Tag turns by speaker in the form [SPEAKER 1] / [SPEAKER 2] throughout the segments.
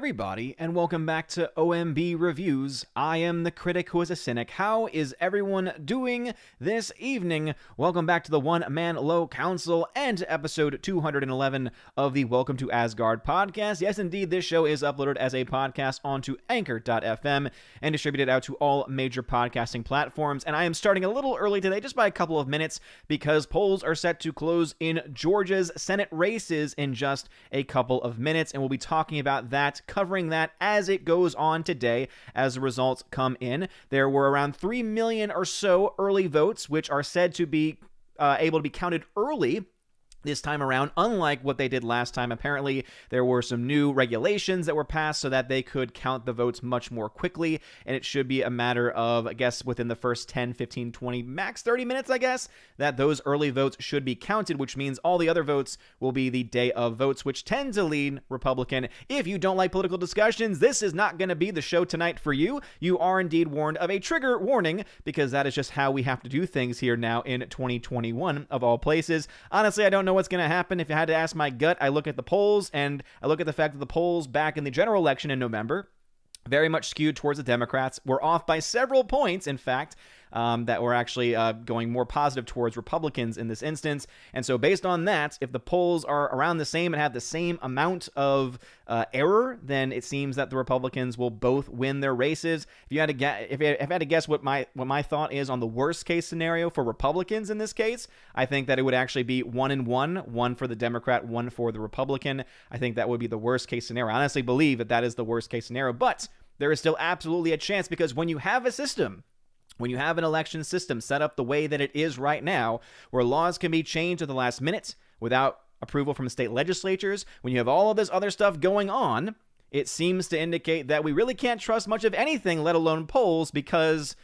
[SPEAKER 1] everybody, and welcome back to OMB Reviews. I am the critic who is a cynic. How is everyone doing this evening? Welcome back to the One Man Low Council and episode 211 of the Welcome to Asgard podcast. Yes, indeed, this show is uploaded as a podcast onto Anchor.fm and distributed out to all major podcasting platforms. And I am starting a little early today, just by a couple of minutes, because polls are set to close in Georgia's Senate races in just a couple of minutes, and we'll be talking about that, covering that as it goes on today as the results come in. There were around 3 million or so early votes, which are said to be able to be counted early this time around, unlike what they did last time. Apparently, there were some new regulations that were passed so that they could count the votes much more quickly, and it should be a matter of, I guess, within the first 10, 15, 20, max 30 minutes, I guess, that those early votes should be counted, which means all the other votes will be the day of votes, which tend to lean Republican. If you don't like political discussions, this is not going to be the show tonight for you. You are indeed warned of a trigger warning, because that is just how we have to do things here now in 2021, of all places. Honestly, I don't know what's going to happen. If I had to ask my gut, I look at the polls, and I look at the fact that the polls back in the general election in November very much skewed towards the Democrats. We're off by several points, in fact, that were actually going more positive towards Republicans in this instance. And so based on that, if the polls are around the same and have the same amount of error, then it seems that the Republicans will both win their races. If I had to guess what my thought is on the worst case scenario for Republicans in this case, I think that it would actually be 1-1, one for the Democrat, one for the Republican. I think that would be the worst case scenario. I honestly believe that that is the worst case scenario, but there is still absolutely a chance, because when you have a system, when you have an election system set up the way that it is right now, where laws can be changed at the last minute without approval from state legislatures, when you have all of this other stuff going on, it seems to indicate that we really can't trust much of anything, let alone polls, because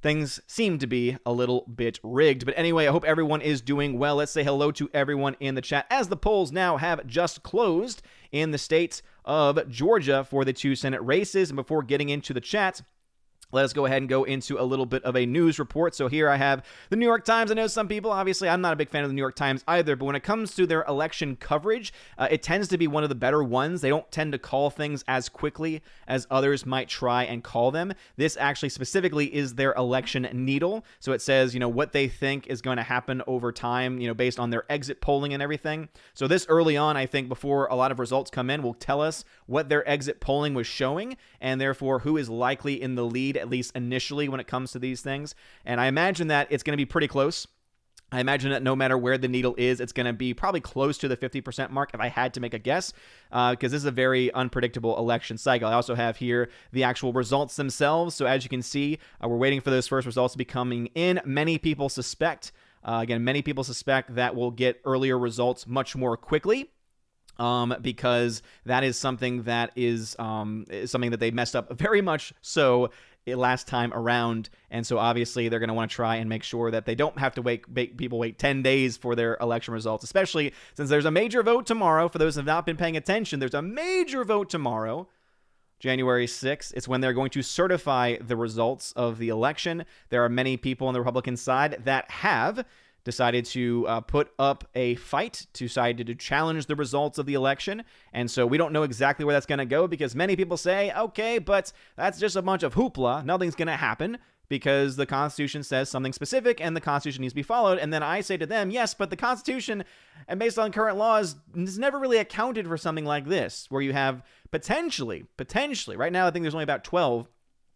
[SPEAKER 1] things seem to be a little bit rigged. But anyway, I hope everyone is doing well. Let's say hello to everyone in the chat, as the polls now have just closed in the state of Georgia for the 2 Senate races. And before getting into the chat, let us go ahead and go into a little bit of a news report. So here I have the New York Times. I know some people, obviously, I'm not a big fan of the New York Times either, but when it comes to their election coverage, it tends to be one of the better ones. They don't tend to call things as quickly as others might try and call them. This actually specifically is their election needle. So it says, what they think is going to happen over time, based on their exit polling and everything. So this early on, I think, before a lot of results come in, will tell us what their exit polling was showing, and therefore who is likely in the lead, at least initially, when it comes to these things. And I imagine that it's going to be pretty close. I imagine that no matter where the needle is, it's going to be probably close to the 50% mark, if I had to make a guess, because this is a very unpredictable election cycle. I also have here the actual results themselves. So as you can see, we're waiting for those first results to be coming in. Many people suspect, that we'll get earlier results much more quickly. Because that is something that is something that they messed up very much so last time around, and so obviously they're going to want to try and make sure that they don't have to make people wait 10 days for their election results, especially since there's a major vote tomorrow. For those who have not been paying attention, there's a major vote tomorrow, January 6th. It's when they're going to certify the results of the election. There are many people on the Republican side that have decided to put up a fight, decided to challenge the results of the election. And so we don't know exactly where that's going to go, because many people say, okay, but that's just a bunch of hoopla. Nothing's going to happen because the Constitution says something specific and the Constitution needs to be followed. And then I say to them, yes, but the Constitution, and based on current laws, has never really accounted for something like this, where you have potentially, right now I think there's only about 12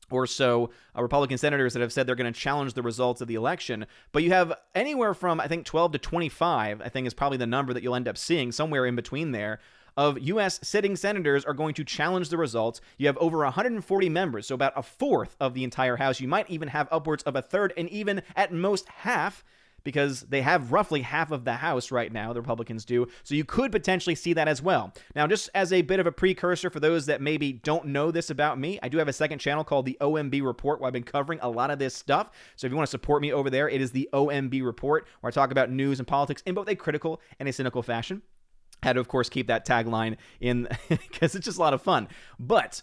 [SPEAKER 1] or so Republican senators that have said they're going to challenge the results of the election. But you have anywhere from, I think, 12 to 25, I think is probably the number that you'll end up seeing, somewhere in between there, of U.S. sitting senators are going to challenge the results. You have over 140 members, so about a fourth of the entire House. You might even have upwards of a third, and even at most half, because they have roughly half of the House right now, the Republicans do. So you could potentially see that as well. Now, just as a bit of a precursor for those that maybe don't know this about me, I do have a second channel called the OMB Report, where I've been covering a lot of this stuff. So if you want to support me over there, it is the OMB Report, where I talk about news and politics in both a critical and a cynical fashion. Had to, of course, keep that tagline in because it's just a lot of fun. But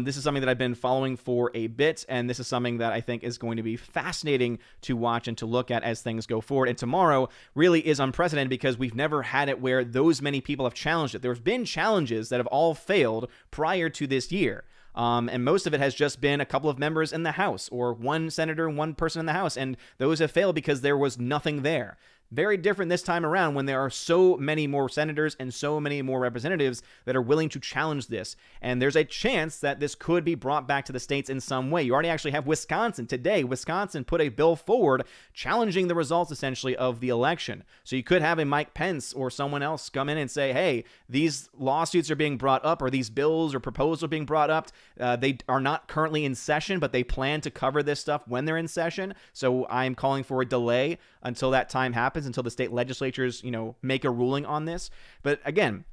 [SPEAKER 1] this is something that I've been following for a bit, and this is something that I think is going to be fascinating to watch and to look at as things go forward. And tomorrow really is unprecedented because we've never had it where those many people have challenged it. There's been challenges that have all failed prior to this year. And most of it has just been a couple of members in the House or one senator and one person in the House. And those have failed because there was nothing there. Very different this time around when there are so many more senators and so many more representatives that are willing to challenge this. And there's a chance that this could be brought back to the states in some way. You already actually have Wisconsin. Today, Wisconsin put a bill forward challenging the results, essentially, of the election. So you could have a Mike Pence or someone else come in and say, hey, these lawsuits are being brought up, or these bills or proposals are being brought up. They are not currently in session, but they plan to cover this stuff when they're in session. So I'm calling for a delay until that time happens, until the state legislatures, make a ruling on this. But again,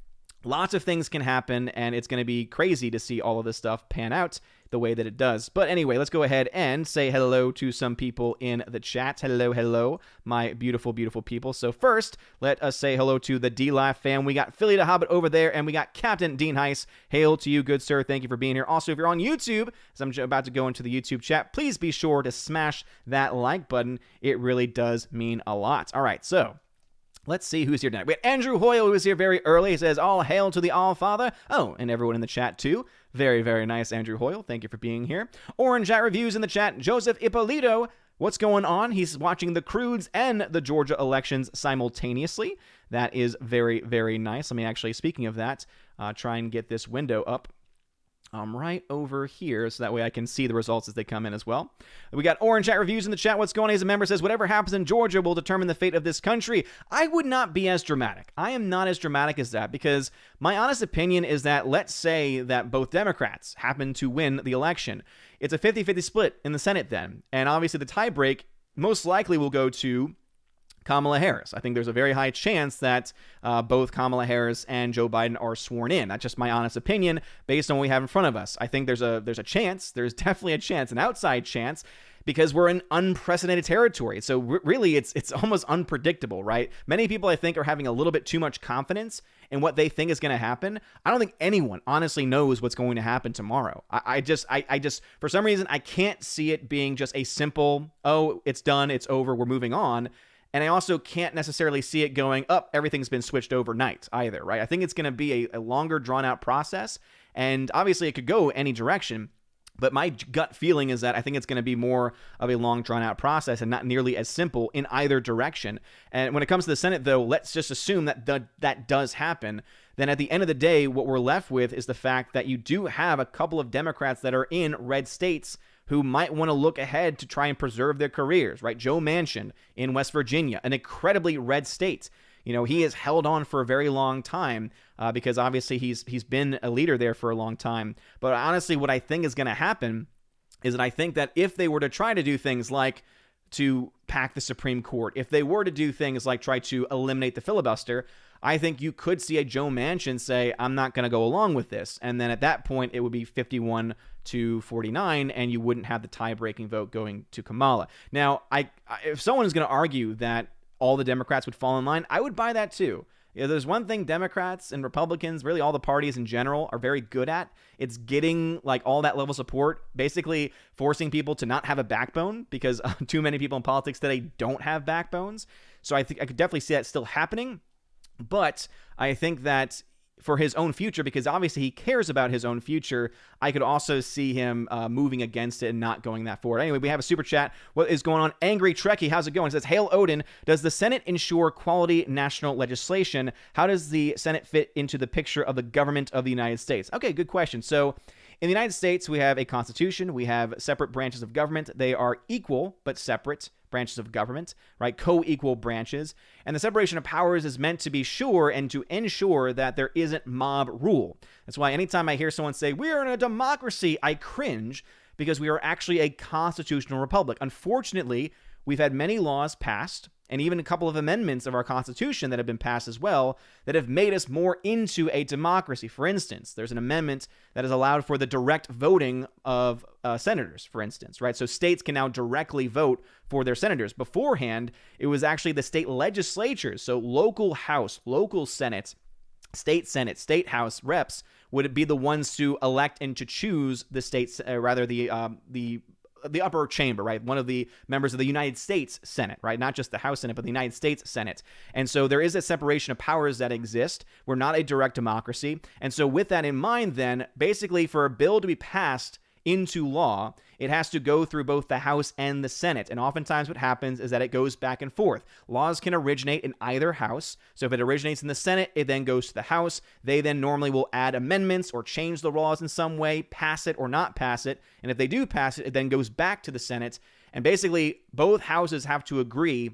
[SPEAKER 1] lots of things can happen, and it's going to be crazy to see all of this stuff pan out the way that it does. But anyway, let's go ahead and say hello to some people in the chat. Hello, my beautiful, beautiful people. So first, let us say hello to the D-Live fam. We got Philly the Hobbit over there, and we got Captain Dean Heiss. Hail to you, good sir. Thank you for being here. Also, if you're on YouTube, as I'm about to go into the YouTube chat, please be sure to smash that like button. It really does mean a lot. All right, so let's see who's here tonight. We got Andrew Hoyle, who is here very early. He says, all hail to the All-Father. Oh, and everyone in the chat, too. Very, very nice, Andrew Hoyle. Thank you for being here. Orange Chat Reviews in the chat. Joseph Ippolito, what's going on? He's watching the Crudes and the Georgia elections simultaneously. That is very, very nice. Let me actually, speaking of that, try and get this window up. Right over here, so that way I can see the results as they come in as well. We got Orange Chat Reviews in the chat. What's going on? As a member says, whatever happens in Georgia will determine the fate of this country. I would not be as dramatic. I am not as dramatic as that, because my honest opinion is that, let's say that both Democrats happen to win the election. It's a 50-50 split in the Senate then. And obviously the tiebreak most likely will go to Kamala Harris. I think there's a very high chance that both Kamala Harris and Joe Biden are sworn in. That's just my honest opinion based on what we have in front of us. I think there's a chance. There's definitely a chance, an outside chance, because we're in unprecedented territory. So really, it's almost unpredictable, right? Many people, I think, are having a little bit too much confidence in what they think is going to happen. I don't think anyone honestly knows what's going to happen tomorrow. I just, for some reason, I can't see it being just a simple, oh, it's done, it's over, we're moving on. And I also can't necessarily see it going up. Everything's been switched overnight either, right? I think it's going to be a longer drawn out process. And obviously it could go any direction. But my gut feeling is that I think it's going to be more of a long drawn out process and not nearly as simple in either direction. And when it comes to the Senate, though, let's just assume that that does happen. Then at the end of the day, what we're left with is the fact that you do have a couple of Democrats that are in red states who might want to look ahead to try and preserve their careers, right? Joe Manchin in West Virginia, an incredibly red state. He has held on for a very long time because obviously he's been a leader there for a long time. But honestly, what I think is going to happen is that I think that if they were to try to do things like to pack the Supreme Court, if they were to do things like try to eliminate the filibuster, I think you could see a Joe Manchin say, I'm not going to go along with this. And then at that point, it would be 51-49, and you wouldn't have the tie-breaking vote going to Kamala. Now, if someone is going to argue that all the Democrats would fall in line, I would buy that too. There's one thing Democrats and Republicans, really all the parties in general, are very good at. It's getting like all that level of support, basically forcing people to not have a backbone, because too many people in politics today don't have backbones. So I think I could definitely see that still happening. But I think that for his own future, because obviously he cares about his own future, I could also see him moving against it and not going that forward. Anyway, we have a super chat. What is going on? Angry Trekkie, how's it going? It says, Hail Odin, does the Senate ensure quality national legislation? How does the Senate fit into the picture of the government of the United States? Okay, good question. So in the United States, we have a constitution. We have separate branches of government. They are equal but separate branches of government, right? Co-equal branches. And the separation of powers is meant to be sure and to ensure that there isn't mob rule. That's why anytime I hear someone say, we're in a democracy, I cringe, because we are actually a constitutional republic. Unfortunately, we've had many laws passed, and even a couple of amendments of our Constitution that have been passed as well, that have made us more into a democracy. For instance, there's an amendment that has allowed for the direct voting of senators, for instance, right? So states can now directly vote for their senators. Beforehand, it was actually the state legislatures, so local House, local Senate, state Senate, state House reps would be the ones to elect and to choose the states, the upper chamber, right? One of the members of the United States Senate, right? Not just the House Senate, but the United States Senate. And so there is a separation of powers that exist. We're not a direct democracy. And so with that in mind, then, basically for a bill to be passed into law, it has to go through both the House and the Senate. And oftentimes what happens is that it goes back and forth. Laws can originate in either house. So if it originates in the Senate, it then goes to the House. They then normally will add amendments or change the laws in some way, pass it or not pass it. And if they do pass it, it then goes back to the Senate. And basically both houses have to agree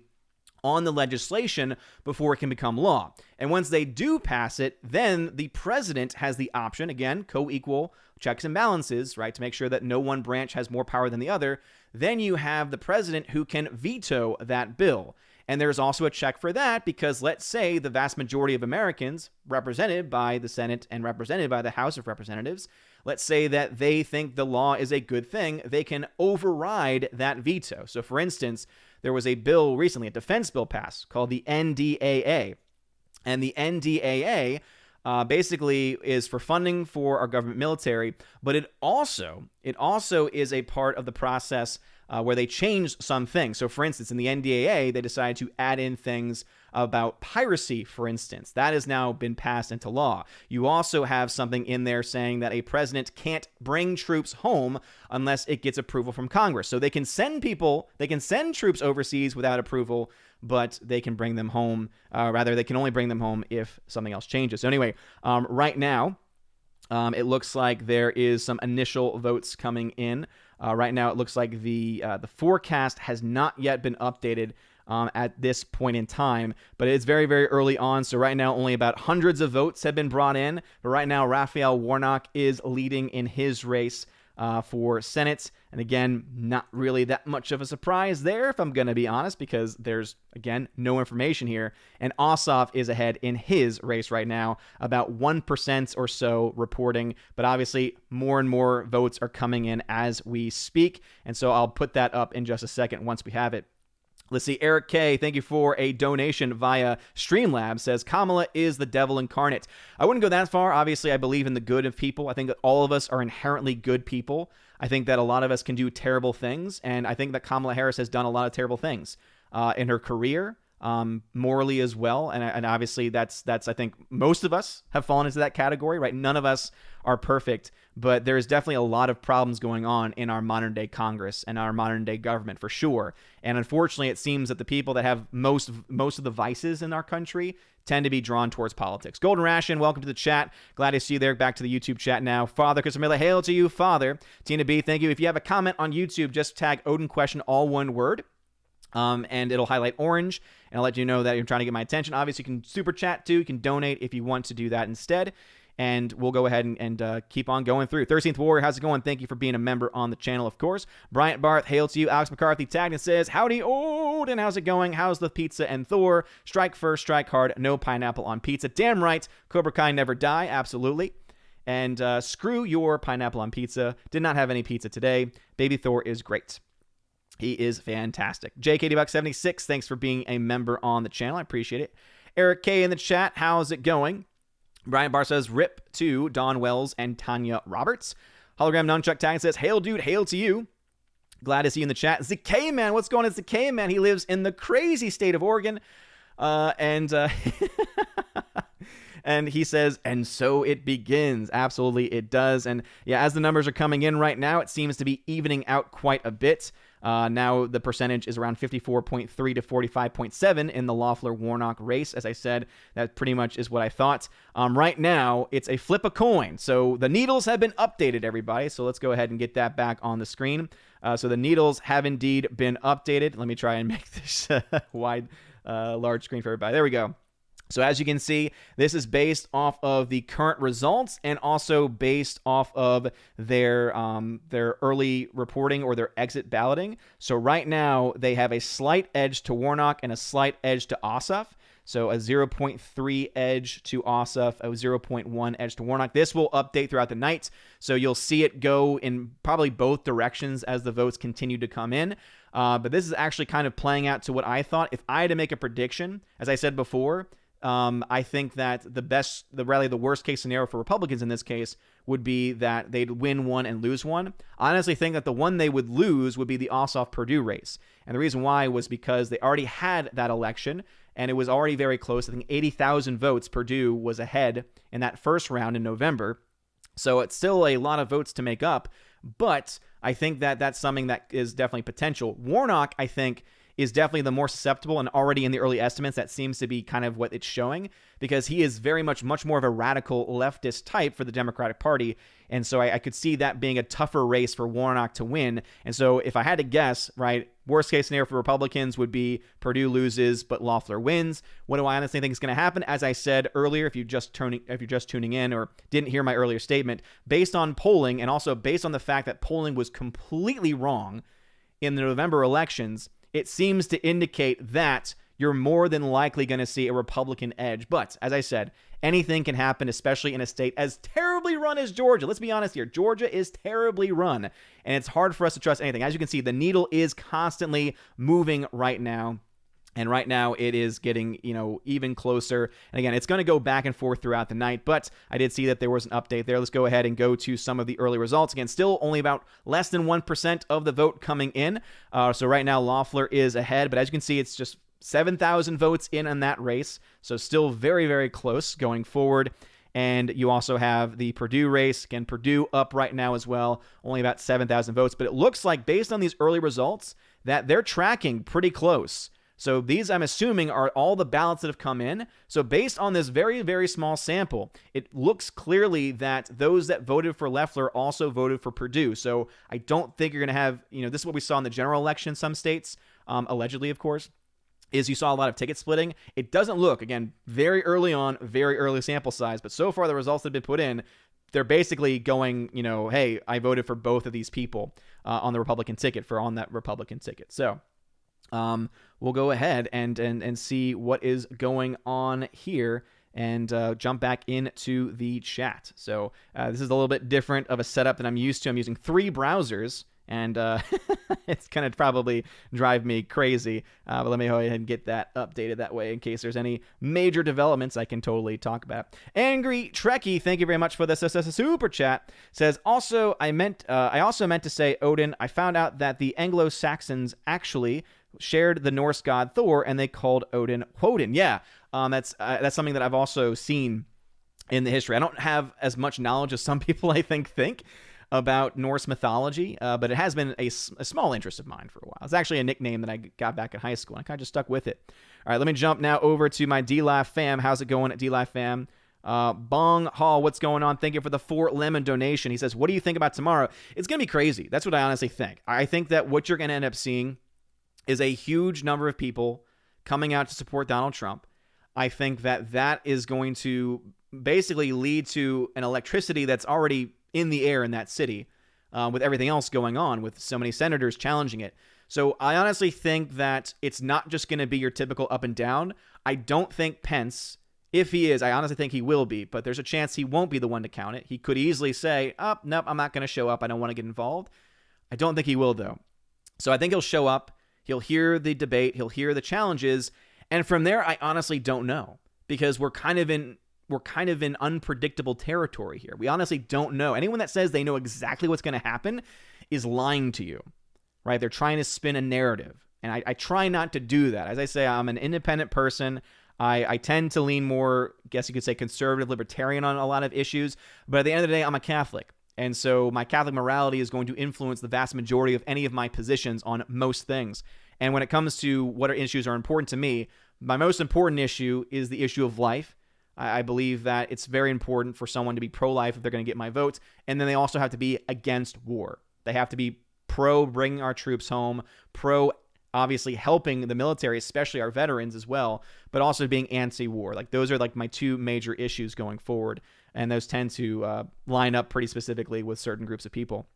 [SPEAKER 1] on the legislation before it can become law. And once they do pass it, then the president has the option, again, co-equal checks and balances, right, to make sure that no one branch has more power than the other. Then you have the president who can veto that bill. And there's also a check for that because let's say the vast majority of Americans, represented by the Senate and represented by the House of Representatives, let's say that they think the law is a good thing, they can override that veto. So for instance, there was a bill recently, a defense bill passed called the NDAA. And the NDAA basically is for funding for our government military, but it also is a part of the process where they changed some things. So for instance, in the NDAA, they decided to add in things about piracy, for instance. That has now been passed into law. You also have something in there saying that a president can't bring troops home unless it gets approval from Congress. So they can send troops overseas without approval, but they can bring them home. They can only bring them home if something else changes. So anyway, right now, it looks like there is some initial votes coming in. Right now, it looks like the forecast has not yet been updated at this point in time, but it's very, very early on. So right now, only about hundreds of votes have been brought in. But right now, Raphael Warnock is leading in his race for Senate. And again, not really that much of a surprise there, if I'm going to be honest, because there's, again, no information here. And Ossoff is ahead in his race right now, about 1% or so reporting. But obviously, more and more votes are coming in as we speak. And so I'll put that up in just a second once we have it. Let's see. Eric K., thank you for a donation via Streamlabs, says Kamala is the devil incarnate. I wouldn't go that far. Obviously, I believe in the good of people. I think that all of us are inherently good people. I think that a lot of us can do terrible things, and I think that Kamala Harris has done a lot of terrible things in her career, morally as well. And obviously, that's I think most of us have fallen into that category, right? None of us are perfect, but there's definitely a lot of problems going on in our modern day Congress and our modern day government for sure. And unfortunately, it seems that the people that have most of the vices in our country tend to be drawn towards politics. Golden Ration, welcome to the chat. Glad to see you there. Back to the YouTube chat now. Father Christopher Miller, hail to you, Father. Tina B, thank you. If you have a comment on YouTube, just tag Odin question, all one word. And it'll highlight orange, and I'll let you know that you're trying to get my attention. Obviously, you can super chat too. You can donate if you want to do that instead. And we'll go ahead and keep on going through. 13th Warrior, how's it going? Thank you for being a member on the channel, of course. Bryant Barth, hail to you. Alex McCarthy tagged and says, howdy, Odin. How's it going? How's the pizza and Thor? Strike first, strike hard. No pineapple on pizza. Damn right. Cobra Kai never die. Absolutely. And screw your pineapple on pizza. Did not have any pizza today. Baby Thor is great. He is fantastic. JKD76, thanks for being a member on the channel. I appreciate it. Eric K in the chat, how's it going? Brian Barr says, rip to Don Wells and Tanya Roberts. Hologram Nunchuck Tag says, hail, dude, hail to you. Glad to see you in the chat. ZK Man, what's going on? ZK Man, he lives in the crazy state of Oregon. And he says, and so it begins. Absolutely, it does. And yeah, as the numbers are coming in right now, it seems to be evening out quite a bit. Now the percentage is around 54.3 to 45.7 in the Loeffler-Warnock race. As I said, that pretty much is what I thought. Right now, it's a flip a coin. So the needles have been updated, everybody. So let's go ahead and get that back on the screen. So the needles have indeed been updated. Let me try and make this large screen for everybody. There we go. So as you can see, this is based off of the current results and also based off of their early reporting or their exit balloting. So right now, they have a slight edge to Warnock and a slight edge to Ossoff. So a 0.3 edge to Ossoff, a 0.1 edge to Warnock. This will update throughout the night, so you'll see it go in probably both directions as the votes continue to come in. But this is actually kind of playing out to what I thought. If I had to make a prediction, as I said before, I think that the worst case scenario for Republicans in this case would be that they'd win one and lose one. I honestly think that the one they would lose would be the Ossoff-Perdue race. And the reason why was because they already had that election, and it was already very close. I think 80,000 votes Perdue was ahead in that first round in November. So it's still a lot of votes to make up, but I think that that's something that is definitely potential. Warnock, I think, is definitely the more susceptible, and already in the early estimates, that seems to be kind of what it's showing, because he is very much more of a radical leftist type for the Democratic Party. And so I could see that being a tougher race for Warnock to win. And so if I had to guess, right, worst case scenario for Republicans would be Perdue loses, but Loeffler wins. What do I honestly think is going to happen? As I said earlier, if you're just tuning in or didn't hear my earlier statement, based on polling, and also based on the fact that polling was completely wrong in the November elections, it seems to indicate that you're more than likely going to see a Republican edge. But as I said, anything can happen, especially in a state as terribly run as Georgia. Let's be honest here. Georgia is terribly run, and it's hard for us to trust anything. As you can see, the needle is constantly moving right now. And right now it is getting, even closer. And again, it's going to go back and forth throughout the night, but I did see that there was an update there. Let's go ahead and go to some of the early results. Again, still only about less than 1% of the vote coming in. So right now Loeffler is ahead, but as you can see, it's just 7,000 votes in on that race. So still very, very close going forward. And you also have the Perdue race. Again, Perdue up right now as well, only about 7,000 votes. But it looks like, based on these early results, that they're tracking pretty close. So these, I'm assuming, are all the ballots that have come in. So based on this very, very small sample, it looks clearly that those that voted for Loeffler also voted for Perdue. So I don't think you're going to have, this is what we saw in the general election in some states, allegedly, of course, is you saw a lot of ticket splitting. It doesn't look, again, very early on, very early sample size, but so far the results that have been put in, they're basically going, hey, I voted for both of these people on the Republican ticket, on that Republican ticket. So we'll go ahead and see what is going on here and jump back into the chat. So this is a little bit different of a setup than I'm used to. I'm using 3 browsers, and it's going to probably drive me crazy. But let me go ahead and get that updated that way in case there's any major developments I can totally talk about. Angry Trekkie, thank you very much for this super chat. Says, I also meant to say, Odin, I found out that the Anglo-Saxons actually shared the Norse god Thor, and they called Odin Woden. Yeah, that's something that I've also seen in the history. I don't have as much knowledge as some people I think about Norse mythology, but it has been a small interest of mine for a while. It's actually a nickname that I got back in high school, and I kind of just stuck with it. All right, let me jump now over to my D-Live fam. How's it going at D-Live fam? Bong Hall, what's going on? Thank you for the 4 lemon donation. He says, what do you think about tomorrow? It's going to be crazy. That's what I honestly think. I think that what you're going to end up seeing is a huge number of people coming out to support Donald Trump. I think that is going to basically lead to an electricity that's already in the air in that city, with everything else going on, with so many senators challenging it. So I honestly think that it's not just going to be your typical up and down. I don't think Pence, if he is, I honestly think he will be, but there's a chance he won't be the one to count it. He could easily say, nope, I'm not going to show up. I don't want to get involved. I don't think he will, though. So I think he'll show up. He'll hear the debate. He'll hear the challenges. And from there, I honestly don't know, because we're kind of in unpredictable territory here. We honestly don't know. Anyone that says they know exactly what's going to happen is lying to you, right? They're trying to spin a narrative. And I try not to do that. As I say, I'm an independent person. I tend to lean more, guess you could say, conservative, libertarian on a lot of issues. But at the end of the day, I'm a Catholic. And so my Catholic morality is going to influence the vast majority of any of my positions on most things. And when it comes to what issues are important to me, my most important issue is the issue of life. I believe that it's very important for someone to be pro-life if they're going to get my votes. And then they also have to be against war. They have to be pro bringing our troops home, pro obviously helping the military, especially our veterans as well, but also being anti-war. Like, those are like my 2 major issues going forward. And those tend to line up pretty specifically with certain groups of people.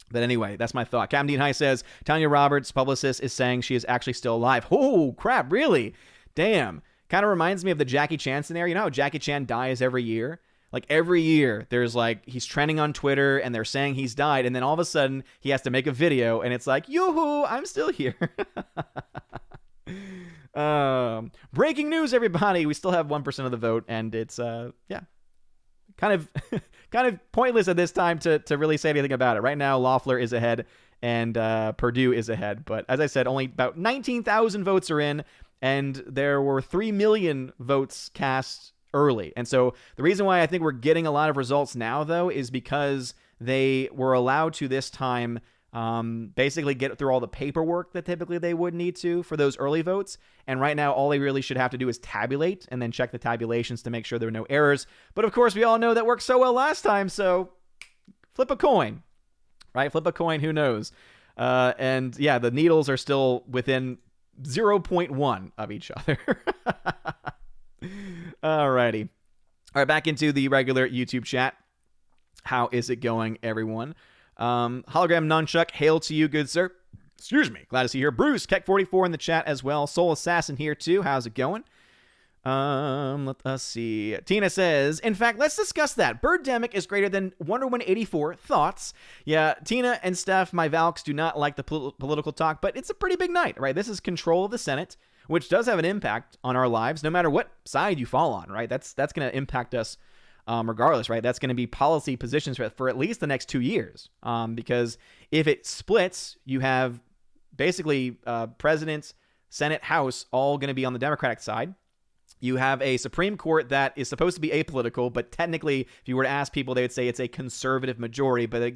[SPEAKER 1] But anyway, that's my thought. Captain Dean High says, Tanya Roberts' publicist is saying she is actually still alive. Oh, crap, really? Damn. Kind of reminds me of the Jackie Chan scenario. You know how Jackie Chan dies every year? Like, every year, there's like, he's trending on Twitter and they're saying he's died. And then all of a sudden, he has to make a video and it's like, yoo-hoo, I'm still here. Breaking news, everybody. We still have 1% of the vote, and it's, kind of pointless at this time to really say anything about it. Right now, Loeffler is ahead, and Perdue is ahead. But as I said, only about 19,000 votes are in, and there were 3 million votes cast early. And so the reason why I think we're getting a lot of results now, though, is because they were allowed to this time basically get through all the paperwork that typically they would need to for those early votes. And right now, all they really should have to do is tabulate and then check the tabulations to make sure there are no errors. But of course, we all know that worked so well last time. So flip a coin, right? Flip a coin. Who knows? And yeah, the needles are still within 0.1 of each other. Alrighty. All right, back into the regular YouTube chat. How is it going, everyone? Hologram Nunchuck, hail to you, good sir. Excuse me. Glad to see you here. Bruce, Keck44 in the chat as well. Soul Assassin here too. How's it going? Let us see. Tina says, in fact, let's discuss that. Birdemic is greater than Wonder Woman 84. Thoughts? Yeah, Tina and Steph, my Valks, do not like the political talk, but it's a pretty big night, right? This is control of the Senate, which does have an impact on our lives, no matter what side you fall on, right? That's going to impact us regardless, right? That's going to be policy positions for at least the next 2 years. Because if it splits, you have basically President, Senate, House all going to be on the Democratic side. You have a Supreme Court that is supposed to be apolitical, but technically, if you were to ask people, they would say it's a conservative majority. But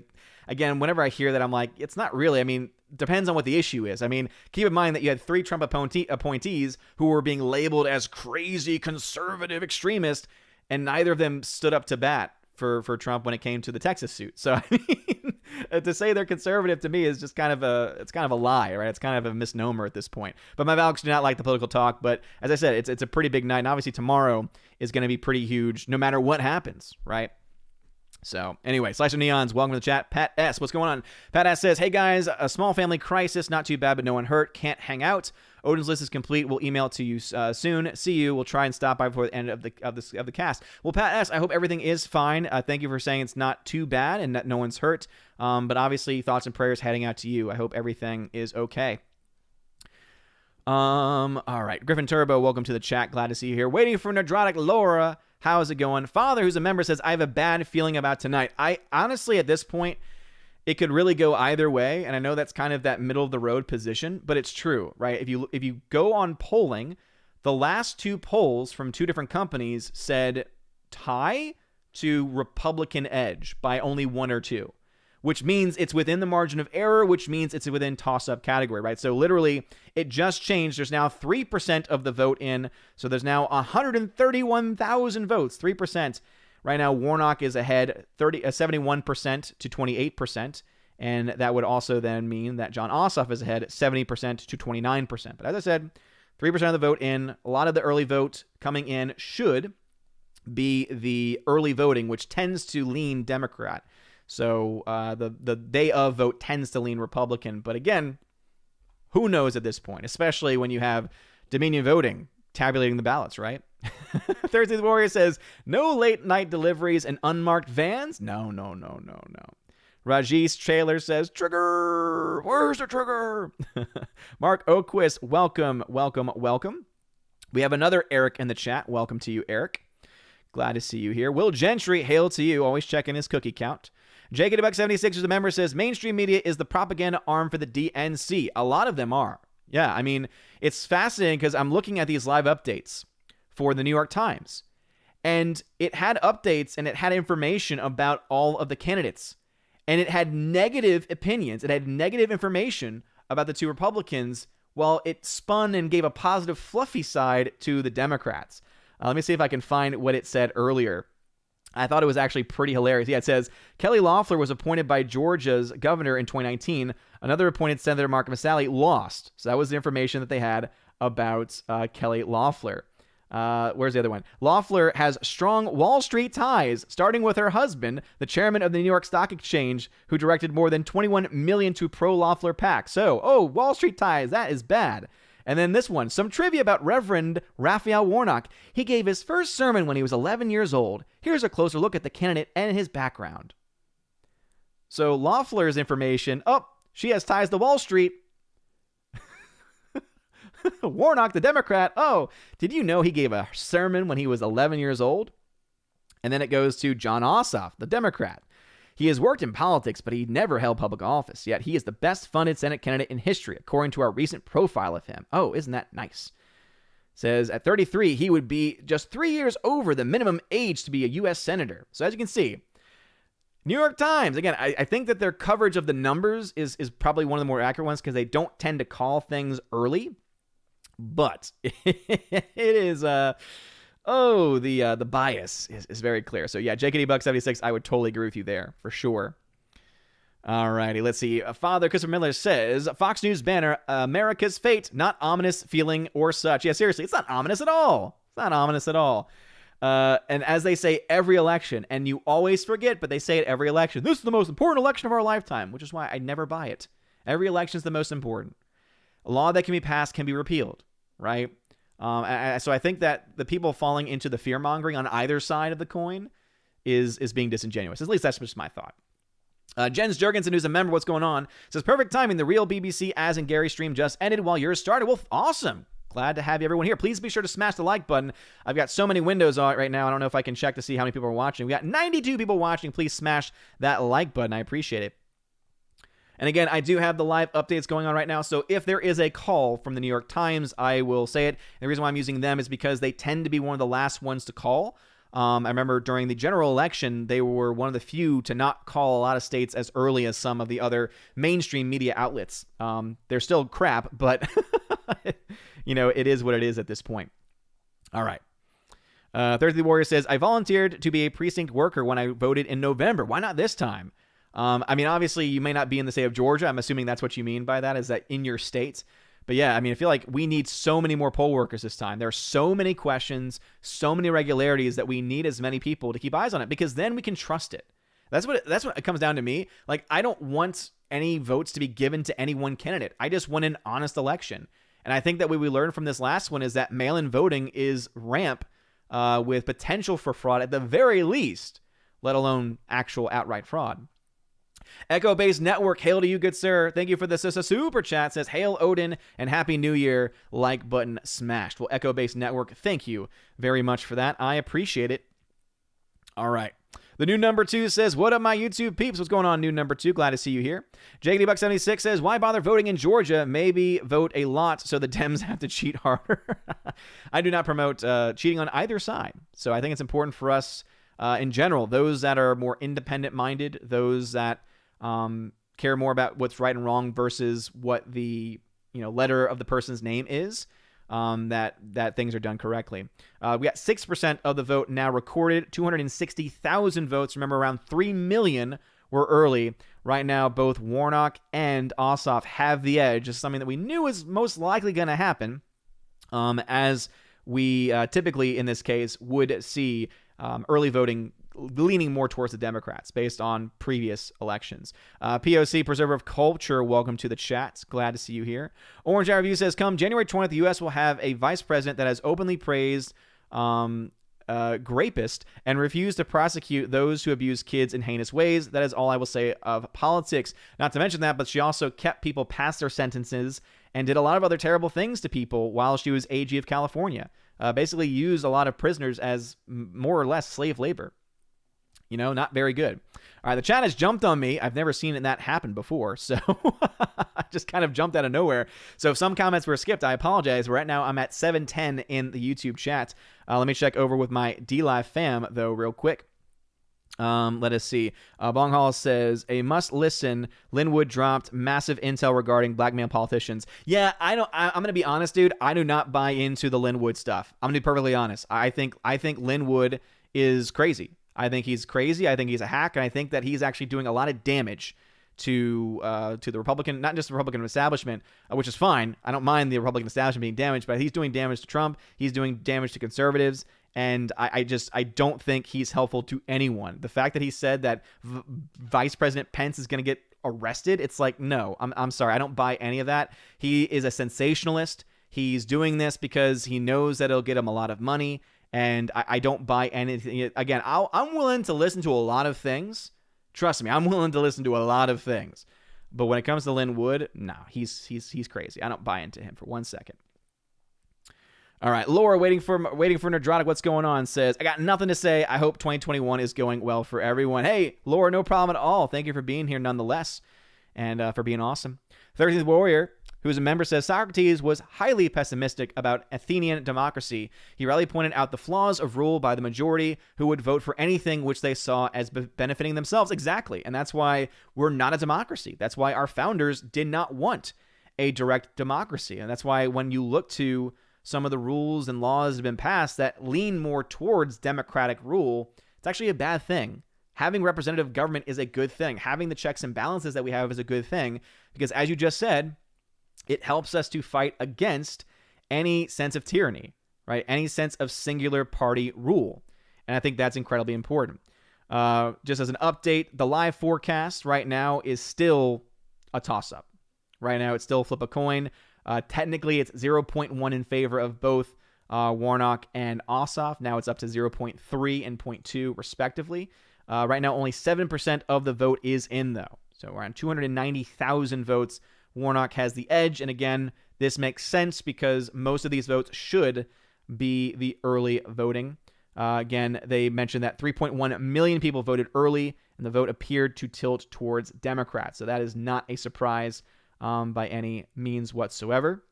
[SPEAKER 1] again, whenever I hear that, I'm like, it's not really. I mean, depends on what the issue is. I mean, keep in mind that you had 3 Trump appointees who were being labeled as crazy conservative extremists, and neither of them stood up to bat for Trump when it came to the Texas suit. So, I mean, to say they're conservative to me is just kind of a lie, right? It's kind of a misnomer at this point. But my Valks do not like the political talk. But as I said, it's a pretty big night. And obviously tomorrow is going to be pretty huge no matter what happens, right? So anyway, Slicer Neons, welcome to the chat. Pat S, what's going on? Pat S says, hey guys, a small family crisis, not too bad, but no one hurt. Can't hang out. Odin's list is complete. We'll email it to you soon. See you. We'll try and stop by before the end of the cast. Well, Pat S, I hope everything is fine. Thank you for saying it's not too bad and that no one's hurt. But obviously, thoughts and prayers heading out to you. I hope everything is okay. All right, Griffin Turbo, welcome to the chat. Glad to see you here. Waiting for Nerdrotic Laura. How's it going? Father, who's a member, says, I have a bad feeling about tonight. I honestly, at this point, it could really go either way, and I know that's kind of that middle of the road position, but it's true, right? If you go on polling, the last 2 polls from 2 different companies said tie to Republican edge by only 1 or 2, which means it's within the margin of error, which means it's within toss-up category, right? So literally, it just changed. There's now 3% of the vote in, so there's now 131,000 votes, 3%. Right now, Warnock is ahead 71% to 28%, and that would also then mean that John Ossoff is ahead 70% to 29%. But as I said, 3% of the vote in, a lot of the early vote coming in should be the early voting, which tends to lean Democrat. So the day of vote tends to lean Republican. But again, who knows at this point, especially when you have Dominion voting tabulating the ballots, right? Thursday the Warrior says, no late night deliveries and unmarked vans? No. Rajesh Trailer says, trigger! Where's the trigger? Mark Oquist, welcome. We have another Eric in the chat. Welcome to you, Eric. Glad to see you here. Will Gentry, hail to you. Always checking his cookie count. JKDuck76 is the member, says, mainstream media is the propaganda arm for the DNC. A lot of them are. Yeah, I mean, it's fascinating because I'm looking at these live updates for the New York Times, and it had updates and it had information about all of the candidates, and it had negative opinions. It had negative information about the 2 Republicans, while it spun and gave a positive, fluffy side to the Democrats. Let me see if I can find what it said earlier. I thought it was actually pretty hilarious. Yeah, it says, Kelly Loeffler was appointed by Georgia's governor in 2019. Another appointed Senator, Mark Masali, lost. So that was the information that they had about Kelly Loeffler. Where's the other one? Loeffler has strong Wall Street ties, starting with her husband, the chairman of the New York Stock Exchange, who directed more than $21 million to pro-Loeffler PAC. So, Wall Street ties, that is bad. And then this one, some trivia about Reverend Raphael Warnock. He gave his first sermon when he was 11 years old. Here's a closer look at the candidate and his background. So Loeffler's information, she has ties to Wall Street. Warnock, the Democrat. Oh, did you know he gave a sermon when he was 11 years old? And then it goes to John Ossoff, the Democrat. He has worked in politics, but he never held public office, yet he is the best funded Senate candidate in history, according to our recent profile of him. Oh, isn't that nice? Says at 33, he would be just 3 years over the minimum age to be a U.S. senator. So as you can see, New York Times, again, I think that their coverage of the numbers is probably one of the more accurate ones because they don't tend to call things early. But it is, the bias is very clear. So yeah, JKD Buck 76, I would totally agree with you there for sure. All righty, let's see. Father Christopher Miller says, Fox News banner, America's fate, not ominous feeling or such. Yeah, seriously, it's not ominous at all. It's not ominous at all. And as they say every election, and you always forget, but they say it every election, this is the most important election of our lifetime, which is why I never buy it. Every election is the most important. A law that can be passed can be repealed, right? So I think that the people falling into the fear-mongering on either side of the coin is being disingenuous. At least that's just my thought. Jens Jurgensen, who's a member, what's going on, says, perfect timing. The real BBC As and Gary stream just ended while yours started. Well, awesome. Glad to have you, everyone here. Please be sure to smash the like button. I've got so many windows on it right now. I don't know if I can check to see how many people are watching. We got 92 people watching. Please smash that like button. I appreciate it. And again, I do have the live updates going on right now. So if there is a call from the New York Times, I will say it. And the reason why I'm using them is because they tend to be one of the last ones to call. I remember during the general election, they were one of the few to not call a lot of states as early as some of the other mainstream media outlets. They're still crap, but it is what it is at this point. All right. Thursday Warrior says, I volunteered to be a precinct worker when I voted in November. Why not this time? Obviously, you may not be in the state of Georgia. I'm assuming that's what you mean by that, is that in your state. But yeah, I feel like we need so many more poll workers this time. There are so many questions, so many irregularities that we need as many people to keep eyes on it, because then we can trust it. That's what it comes down to me. Like, I don't want any votes to be given to any one candidate. I just want an honest election. And I think that what we learned from this last one is that mail-in voting is ramp with potential for fraud at the very least, let alone actual outright fraud. Echo Base Network, hail to you, good sir. Thank you for the super chat. Says, hail Odin and Happy New Year. Like button smashed. Well, Echo Base Network, thank you very much for that. I appreciate it. All right. The new number 2 says, what up, my YouTube peeps? What's going on, new number 2? Glad to see you here. JD Buck 76 says, why bother voting in Georgia? Maybe vote a lot so the Dems have to cheat harder. I do not promote cheating on either side. So I think it's important for us in general, those that are more independent-minded, those that care more about what's right and wrong versus what the letter of the person's name is, that things are done correctly. We got 6% of the vote now recorded, 260,000 votes. Remember, around 3 million were early. Right now, both Warnock and Ossoff have the edge. This is something that we knew was most likely going to happen, as we typically, in this case, would see early voting leaning more towards the Democrats based on previous elections. POC, Preserver of Culture, welcome to the chat. Glad to see you here. Orange Eye Review says, come January 20th, the U.S. will have a vice president that has openly praised grapist and refused to prosecute those who abuse kids in heinous ways. That is all I will say of politics. Not to mention that, but she also kept people past their sentences and did a lot of other terrible things to people while she was AG of California. Basically used a lot of prisoners as more or less slave labor. Not very good. All right, the chat has jumped on me. I've never seen that happen before, so I just kind of jumped out of nowhere. So if some comments were skipped, I apologize. Right now, I'm at 710 in the YouTube chat. Let me check over with my DLive fam, though, real quick. Let us see. Bong Hall says, a must listen. Linwood dropped massive intel regarding black male politicians. Yeah, I'm going to be honest, dude. I do not buy into the Linwood stuff. I'm going to be perfectly honest. I think Linwood is crazy. I think he's crazy. I think he's a hack. And I think that he's actually doing a lot of damage to the Republican, not just the Republican establishment, which is fine. I don't mind the Republican establishment being damaged, but he's doing damage to Trump. He's doing damage to conservatives. And I don't think he's helpful to anyone. The fact that he said that Vice President Pence is going to get arrested, it's like, no, I'm sorry. I don't buy any of that. He is a sensationalist. He's doing this because he knows that it'll get him a lot of money. And I don't buy anything. Again, I'm willing to listen to a lot of things. Trust me, I'm willing to listen to a lot of things. But when it comes to Linwood, no, he's crazy. I don't buy into him for 1 second. All right, Laura, waiting for Nerdrotic. What's going on? Says, I got nothing to say. I hope 2021 is going well for everyone. Hey, Laura, no problem at all. Thank you for being here nonetheless, and for being awesome. 13th Warrior, who is a member, says Socrates was highly pessimistic about Athenian democracy. He rightly pointed out the flaws of rule by the majority who would vote for anything which they saw as benefiting themselves. Exactly, and that's why we're not a democracy. That's why our founders did not want a direct democracy, and that's why when you look to some of the rules and laws that have been passed that lean more towards democratic rule, it's actually a bad thing. Having representative government is a good thing. Having the checks and balances that we have is a good thing because, as you just said, it helps us to fight against any sense of tyranny, right? Any sense of singular party rule. And I think that's incredibly important. Just as an update, the live forecast right now is still a toss-up. Right now, it's still flip a coin. Technically, it's 0.1 in favor of both Warnock and Ossoff. Now it's up to 0.3 and 0.2, respectively. Right now, only 7% of the vote is in, though. So around 290,000 votes. Warnock has the edge. And again, this makes sense because most of these votes should be the early voting. Again, they mentioned that 3.1 million people voted early, and the vote appeared to tilt towards Democrats. So that is not a surprise by any means whatsoever.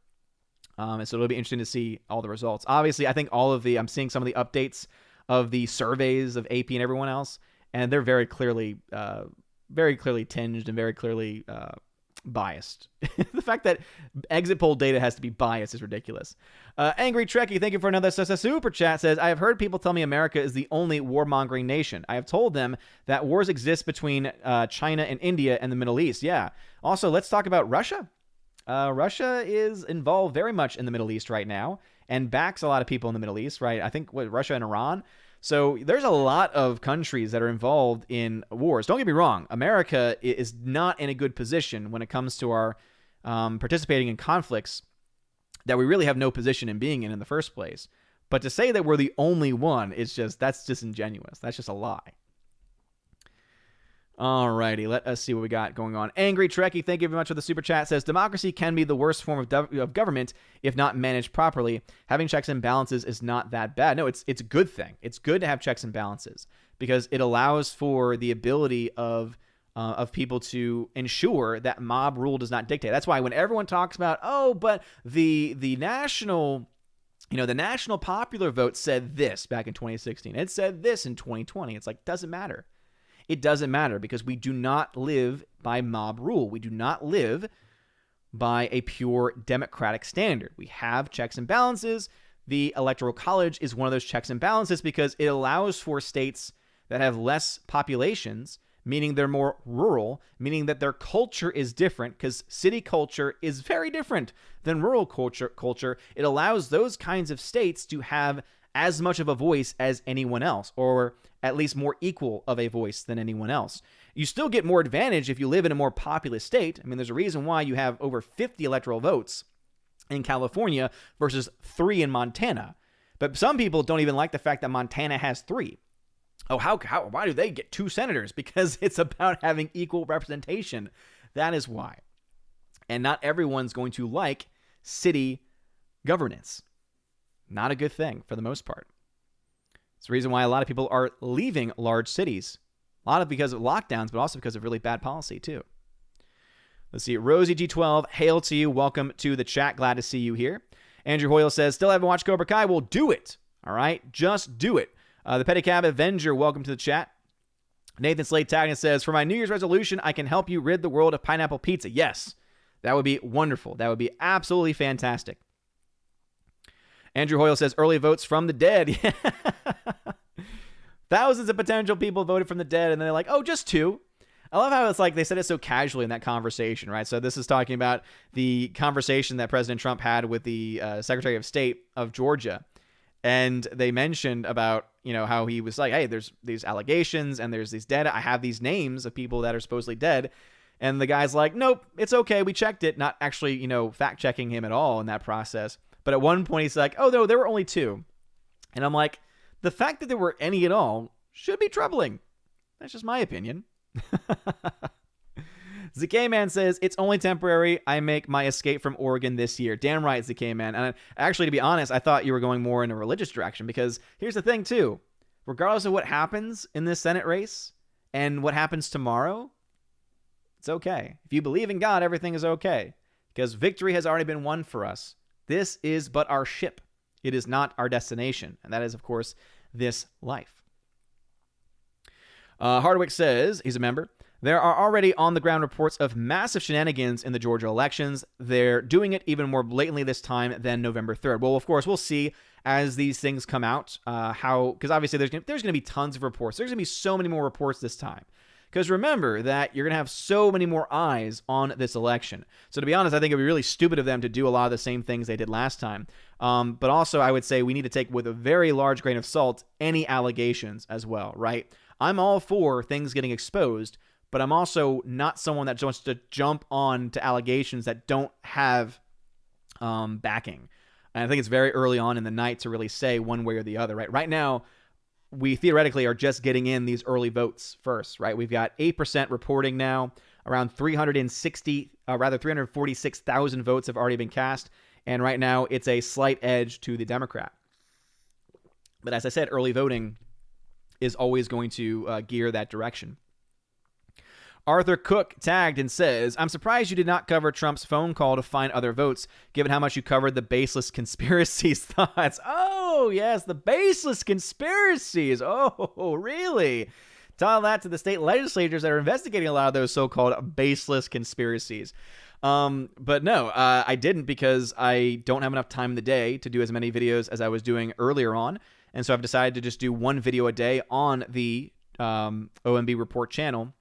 [SPEAKER 1] And so it'll be interesting to see all the results. Obviously, I think I'm seeing some of the updates of the surveys of AP and everyone else, and they're very clearly tinged and very clearly biased. The fact that exit poll data has to be biased is ridiculous. Angry Trekkie, thank you for another super chat, says, I have heard people tell me America is the only warmongering nation. I have told them that wars exist between China and India and the Middle East. Yeah. Also, let's talk about Russia. Russia is involved very much in the Middle East right now and backs a lot of people in the Middle East, right? I think Russia and Iran. So there's a lot of countries that are involved in wars. Don't get me wrong. America is not in a good position when it comes to our participating in conflicts that we really have no position in being in the first place. But to say that we're the only one, that's disingenuous. That's just a lie. Alrighty, let us see what we got going on. Angry Trekkie, thank you very much for the super chat, says, democracy can be the worst form of government if not managed properly. Having checks and balances is not that bad. No, it's a good thing. It's good to have checks and balances because it allows for the ability of people to ensure that mob rule does not dictate. That's why when everyone talks about, but the national popular vote said this back in 2016. It said this in 2020. It's like, doesn't matter. It doesn't matter because we do not live by mob rule. We do not live by a pure democratic standard. We have checks and balances. The Electoral College is one of those checks and balances because it allows for states that have less populations, meaning they're more rural, meaning that their culture is different because city culture is very different than rural culture. It allows those kinds of states to have as much of a voice as anyone else, or at least more equal of a voice than anyone else. You still get more advantage if you live in a more populous state. I mean, there's a reason why you have over 50 electoral votes in California versus 3 in Montana. But some people don't even like the fact that Montana has 3. Oh, why do they get 2 senators? Because it's about having equal representation. That is why. And not everyone's going to like city governance. Not a good thing for the most part. It's the reason why a lot of people are leaving large cities. A lot of because of lockdowns, but also because of really bad policy too. Let's see. Rosie G12, hail to you. Welcome to the chat. Glad to see you here. Andrew Hoyle says, still haven't watched Cobra Kai. Well, do it. All right. Just do it. The Pedicab Avenger, welcome to the chat. Nathan Slade Taggart says, for my New Year's resolution, I can help you rid the world of pineapple pizza. Yes. That would be wonderful. That would be absolutely fantastic. Andrew Hoyle says, early votes from the dead. Thousands of potential people voted from the dead, and then they're like, just 2. I love how it's like they said it so casually in that conversation, right? So this is talking about the conversation that President Trump had with the Secretary of State of Georgia. And they mentioned about, how he was like, hey, there's these allegations and there's these dead. I have these names of people that are supposedly dead. And the guy's like, nope, it's okay. We checked it. Not actually, fact checking him at all in that process. But at one point he's like, oh, no, there were only 2. And I'm like, the fact that there were any at all should be troubling. That's just my opinion. ZK Man says, it's only temporary. I make my escape from Oregon this year. Damn right, ZK Man. And actually, to be honest, I thought you were going more in a religious direction, because here's the thing, too. Regardless of what happens in this Senate race and what happens tomorrow, it's okay. If you believe in God, everything is okay, because victory has already been won for us. This is but our ship. It is not our destination. And that is, of course, this life. Hardwick says, he's a member, there are already on-the-ground reports of massive shenanigans in the Georgia elections. They're doing it even more blatantly this time than November 3rd. Well, of course, we'll see as these things come out, because obviously there's going to be tons of reports. There's going to be so many more reports this time. Because remember that you're going to have so many more eyes on this election. So to be honest, I think it would be really stupid of them to do a lot of the same things they did last time. But also, I would say we need to take with a very large grain of salt any allegations as well, right? I'm all for things getting exposed, but I'm also not someone that wants to jump on to allegations that don't have backing. And I think it's very early on in the night to really say one way or the other, right? Right now, we theoretically are just getting in these early votes first, right? We've got 8% reporting now. Around 346,000 votes have already been cast. And right now, it's a slight edge to the Democrat. But as I said, early voting is always going to gear that direction. Arthur Cook tagged and says, I'm surprised you did not cover Trump's phone call to find other votes, given how much you covered the baseless conspiracies thoughts. Oh, yes, the baseless conspiracies. Oh, really? Tell that to the state legislatures that are investigating a lot of those so-called baseless conspiracies. But no, I didn't, because I don't have enough time in the day to do as many videos as I was doing earlier on. And so I've decided to just do one video a day on the OMB Report channel.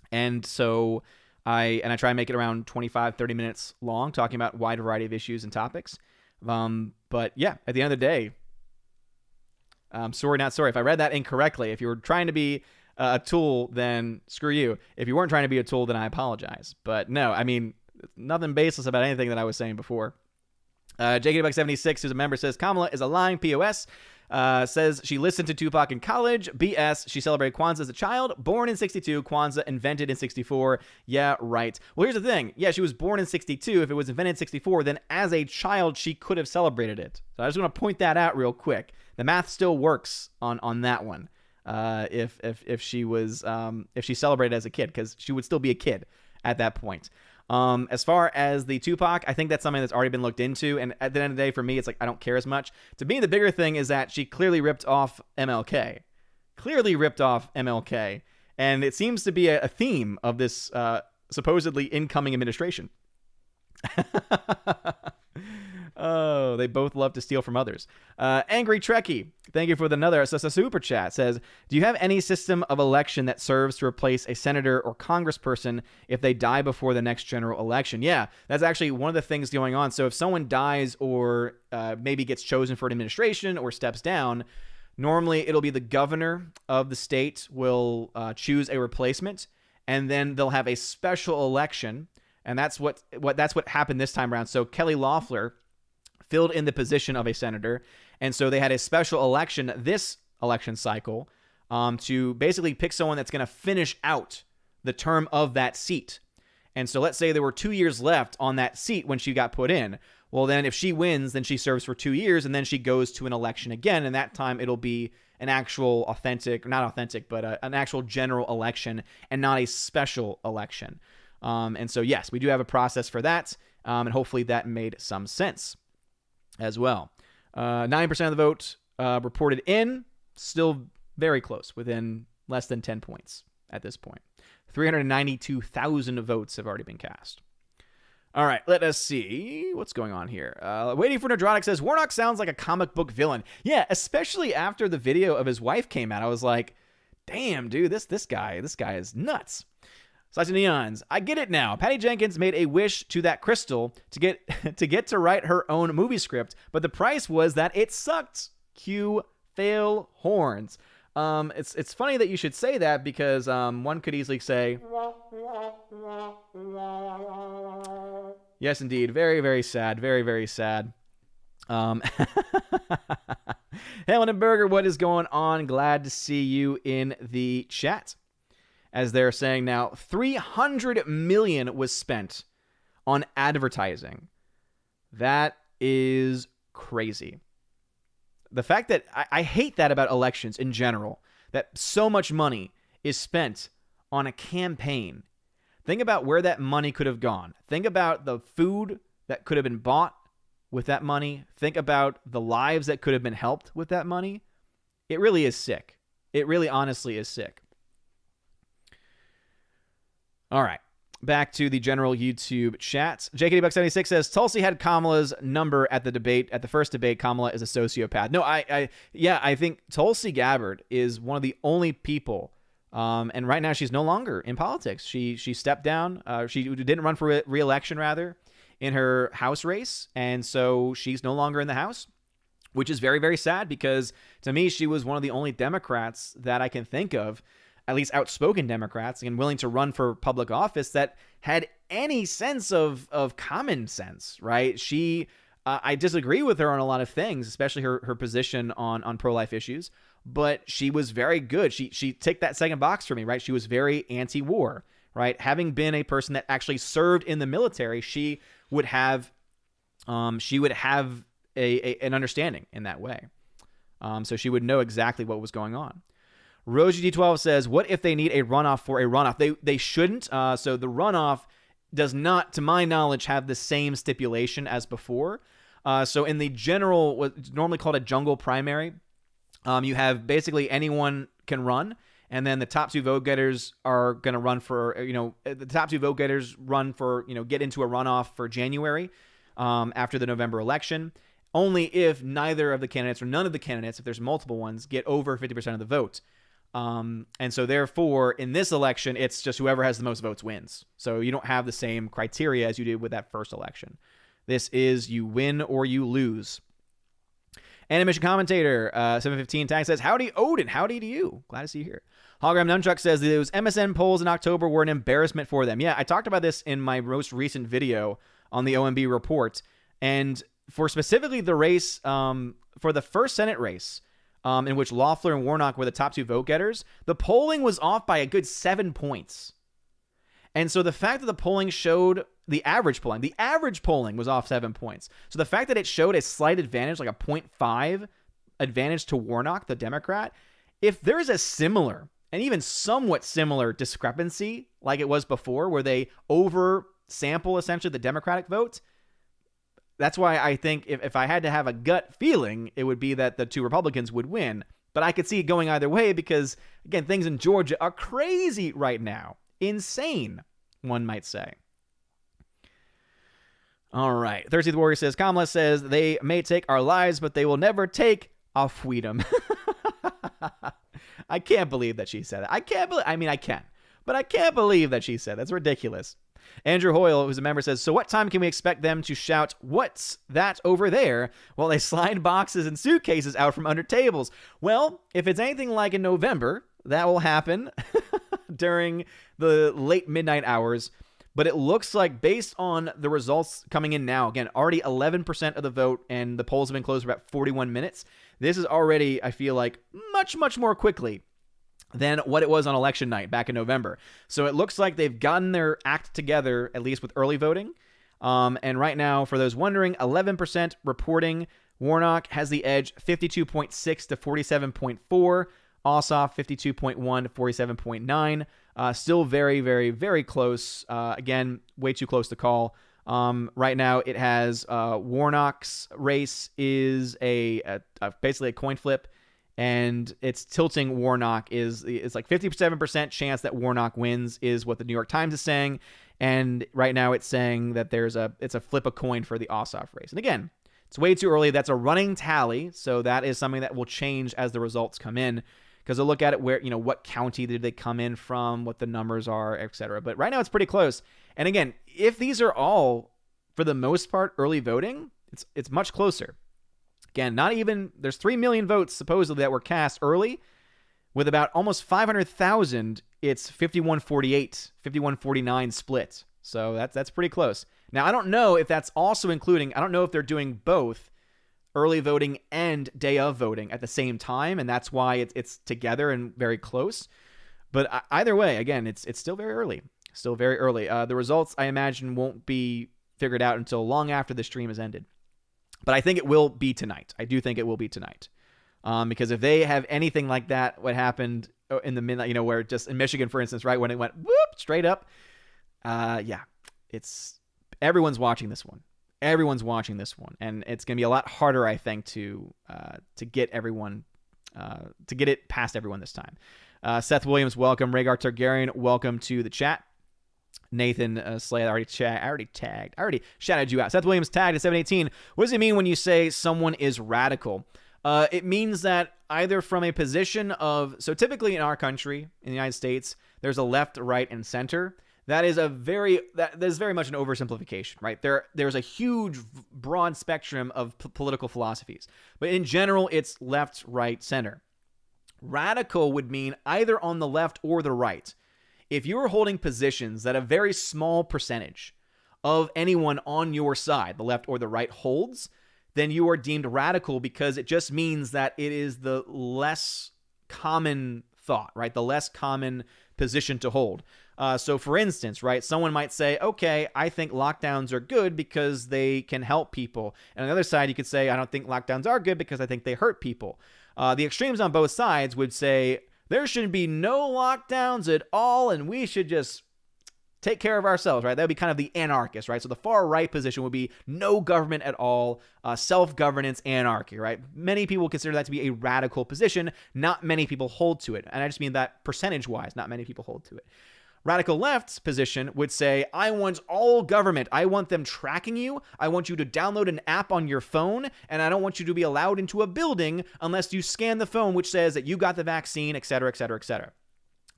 [SPEAKER 1] And so I try and make it around 25, 30 minutes long, talking about a wide variety of issues and topics. But yeah, at the end of the day, sorry, not sorry. If I read that incorrectly, if you were trying to be a tool, then screw you. If you weren't trying to be a tool, then I apologize. But no, I mean, nothing baseless about anything that I was saying before. JKBuck76, who's a member, says, Kamala is a lying POS. Says she listened to Tupac in college. BS. She celebrated Kwanzaa as a child. Born in 62. Kwanzaa invented in 64. Yeah, right. Well, here's the thing. Yeah, she was born in 62. If it was invented in 64, then as a child, she could have celebrated it. So I just want to point that out real quick. The math still works on that one. If she was if she celebrated as a kid, because she would still be a kid at that point. As far as the Tupac, I think that's something that's already been looked into. And at the end of the day, for me, it's like, I don't care as much. To me, the bigger thing is that she clearly ripped off MLK. And it seems to be a theme of this supposedly incoming administration. Oh, they both love to steal from others. Angry Trekkie, thank you for another super chat. Says, do you have any system of election that serves to replace a senator or congressperson if they die before the next general election? Yeah, that's actually one of the things going on. So if someone dies or maybe gets chosen for an administration or steps down, normally it'll be the governor of the state will choose a replacement, and then they'll have a special election. And that's what happened this time around. So Kelly Loeffler filled in the position of a senator. And so they had a special election this election cycle to basically pick someone that's going to finish out the term of that seat. And so let's say there were 2 years left on that seat when she got put in. Well, then if she wins, then she serves for 2 years, and then she goes to an election again. And that time it'll be an actual an actual general election and not a special election. And so, yes, we do have a process for that. And hopefully that made some sense as well. 9% of the vote reported in, still very close, within less than 10 points at this point. 392,000 votes have already been cast. All right, let us see what's going on here. Waiting for Nerdrotic says, Warnock sounds like a comic book villain. Yeah, especially after the video of his wife came out. I was like, damn, dude, this guy is nuts. Slash Neons, I get it now. Patty Jenkins made a wish to that crystal to get to write her own movie script, but the price was that it sucked. Cue fail horns. It's funny that you should say that, because one could easily say, yes, indeed, very, very sad, very, very sad. Helen and Burger, what is going on? Glad to see you in the chat. as they're saying now, $300 million was spent on advertising. That is crazy. The fact that I hate that about elections in general, that so much money is spent on a campaign. Think about where that money could have gone. Think about the food that could have been bought with that money. Think about the lives that could have been helped with that money. It really is sick. It really honestly is sick. All right. Back to the general YouTube chats. JKD-Buck76 says, Tulsi had Kamala's number at the debate. At the first debate, Kamala is a sociopath. No, I think Tulsi Gabbard is one of the only people, and right now she's no longer in politics. She stepped down. She didn't run for re-election, rather, in her House race, and so she's no longer in the House, which is very, very sad because, to me, she was one of the only Democrats that I can think of, at least outspoken Democrats, and willing to run for public office that had any sense of common sense, right? I disagree with her on a lot of things, especially her position on pro-life issues, but she was very good. She ticked that second box for me, right? She was very anti-war, right? Having been a person that actually served in the military, she would have an understanding in that way. So she would know exactly what was going on. Rosie D12 says, what if they need a runoff for a runoff? They shouldn't. So the runoff does not, to my knowledge, have the same stipulation as before. So in the general, what's normally called a jungle primary, you have basically anyone can run, and then the top two vote getters are going to run for, the top two vote getters run for, get into a runoff for January after the November election. Only if neither of the candidates or none of the candidates, if there's multiple ones, get over 50% of the vote. And so therefore, in this election, it's just whoever has the most votes wins. So you don't have the same criteria as you did with that first election. This is you win or you lose. Animation Commentator 715 tag says, howdy Odin, howdy to you. Glad to see you here. Hologram Nunchuck says those MSN polls in October were an embarrassment for them. Yeah, I talked about this in my most recent video on the OMB report. And for specifically the race, for the first Senate race, in which Loeffler and Warnock were the top two vote getters, the polling was off by a good 7 points. And so the fact that the polling showed the average polling was off 7 points. So the fact that it showed a slight advantage, like a 0.5 advantage to Warnock, the Democrat, if there's a similar and even somewhat similar discrepancy like it was before, where they oversample essentially the Democratic vote, that's why I think if I had to have a gut feeling, it would be that the two Republicans would win. But I could see it going either way because, again, things in Georgia are crazy right now. Insane, one might say. All right. Thirsty the Warrior says, Kamala says, they may take our lives, but they will never take our freedom. I can't believe that she said that. I can, but I can't believe that she said that. That's ridiculous. Andrew Hoyle, who's a member, says, so what time can we expect them to shout, what's that over there, while they slide boxes and suitcases out from under tables? Well, if it's anything like in November, that will happen during the late midnight hours. But it looks like, based on the results coming in now, again, already 11% of the vote, and the polls have been closed for about 41 minutes. This is already, I feel like, much, much more quickly than what it was on election night back in November. So it looks like they've gotten their act together, at least with early voting. And right now, for those wondering, 11% reporting Warnock has the edge, 52.6 to 47.4. Ossoff, 52.1 to 47.9. Still very, very, very close. Again, way too close to call. Right now, it has Warnock's race is basically a coin flip. And it's tilting Warnock. It's like 57% chance that Warnock wins is what the New York Times is saying. And right now it's saying that it's a flip a coin for the Ossoff race. And again, it's way too early. That's a running tally. So that is something that will change as the results come in, because they'll look at it where, what county did they come in from, what the numbers are, etc. But right now it's pretty close. And again, if these are all, for the most part, early voting, it's much closer. Again, there's 3 million votes supposedly that were cast early. With about almost 500,000, it's 51-48, 51-49 split. So that's pretty close. Now, I don't know if that's also including, I don't know if they're doing both early voting and day of voting at the same time, and that's why it's together and very close. But either way, again, it's still very early. Still very early. The results, I imagine, won't be figured out until long after the stream has ended. But I think it will be tonight. I do think it will be tonight. Because if they have anything like that, what happened in the midnight, where just in Michigan, for instance, right, when it went whoop straight up, it's everyone's watching this one. Everyone's watching this one, and it's going to be a lot harder, I think, to get everyone to get it past everyone this time. Seth Williams, welcome. Rhaegar Targaryen, welcome to the chat. Nathan Slay, I already shouted you out. Seth Williams tagged at 718. What does it mean when you say someone is radical? It means that either from a position of, so typically in our country, in the United States, there's a left, right, and center. That is very much an oversimplification, right? There's a huge, broad spectrum of political philosophies. But in general, it's left, right, center. Radical would mean either on the left or the right. If you are holding positions that a very small percentage of anyone on your side, the left or the right, holds, then you are deemed radical because it just means that it is the less common thought, right? The less common position to hold. So for instance, right, someone might say, okay, I think lockdowns are good because they can help people. And on the other side, you could say, I don't think lockdowns are good because I think they hurt people. The extremes on both sides would say there should be no lockdowns at all and we should just take care of ourselves, right? That would be kind of the anarchist, right? So the far right position would be no government at all, self-governance, anarchy, right? Many people consider that to be a radical position. Not many people hold to it. And I just mean that percentage-wise, not many people hold to it. Radical left's position would say, I want all government. I want them tracking you. I want you to download an app on your phone, and I don't want you to be allowed into a building unless you scan the phone, which says that you got the vaccine, et cetera, et cetera, et cetera.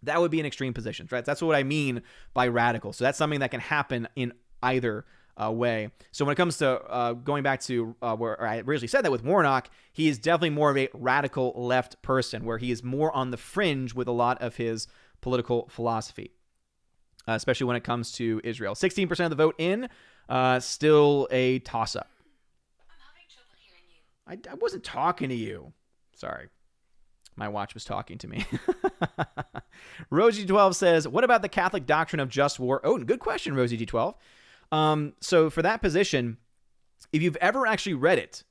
[SPEAKER 1] That would be an extreme position, right? That's what I mean by radical. So that's something that can happen in either way. So when it comes to going back to where I originally said that with Warnock, he is definitely more of a radical left person, where he is more on the fringe with a lot of his political philosophy. Especially when it comes to Israel. 16% of the vote in, still a toss-up.
[SPEAKER 2] I'm having trouble hearing you.
[SPEAKER 1] I wasn't talking to you. Sorry. My watch was talking to me. Rosie12 says, what about the Catholic doctrine of just war? Oh, good question, Rosie G12. So for that position, if you've ever actually read it,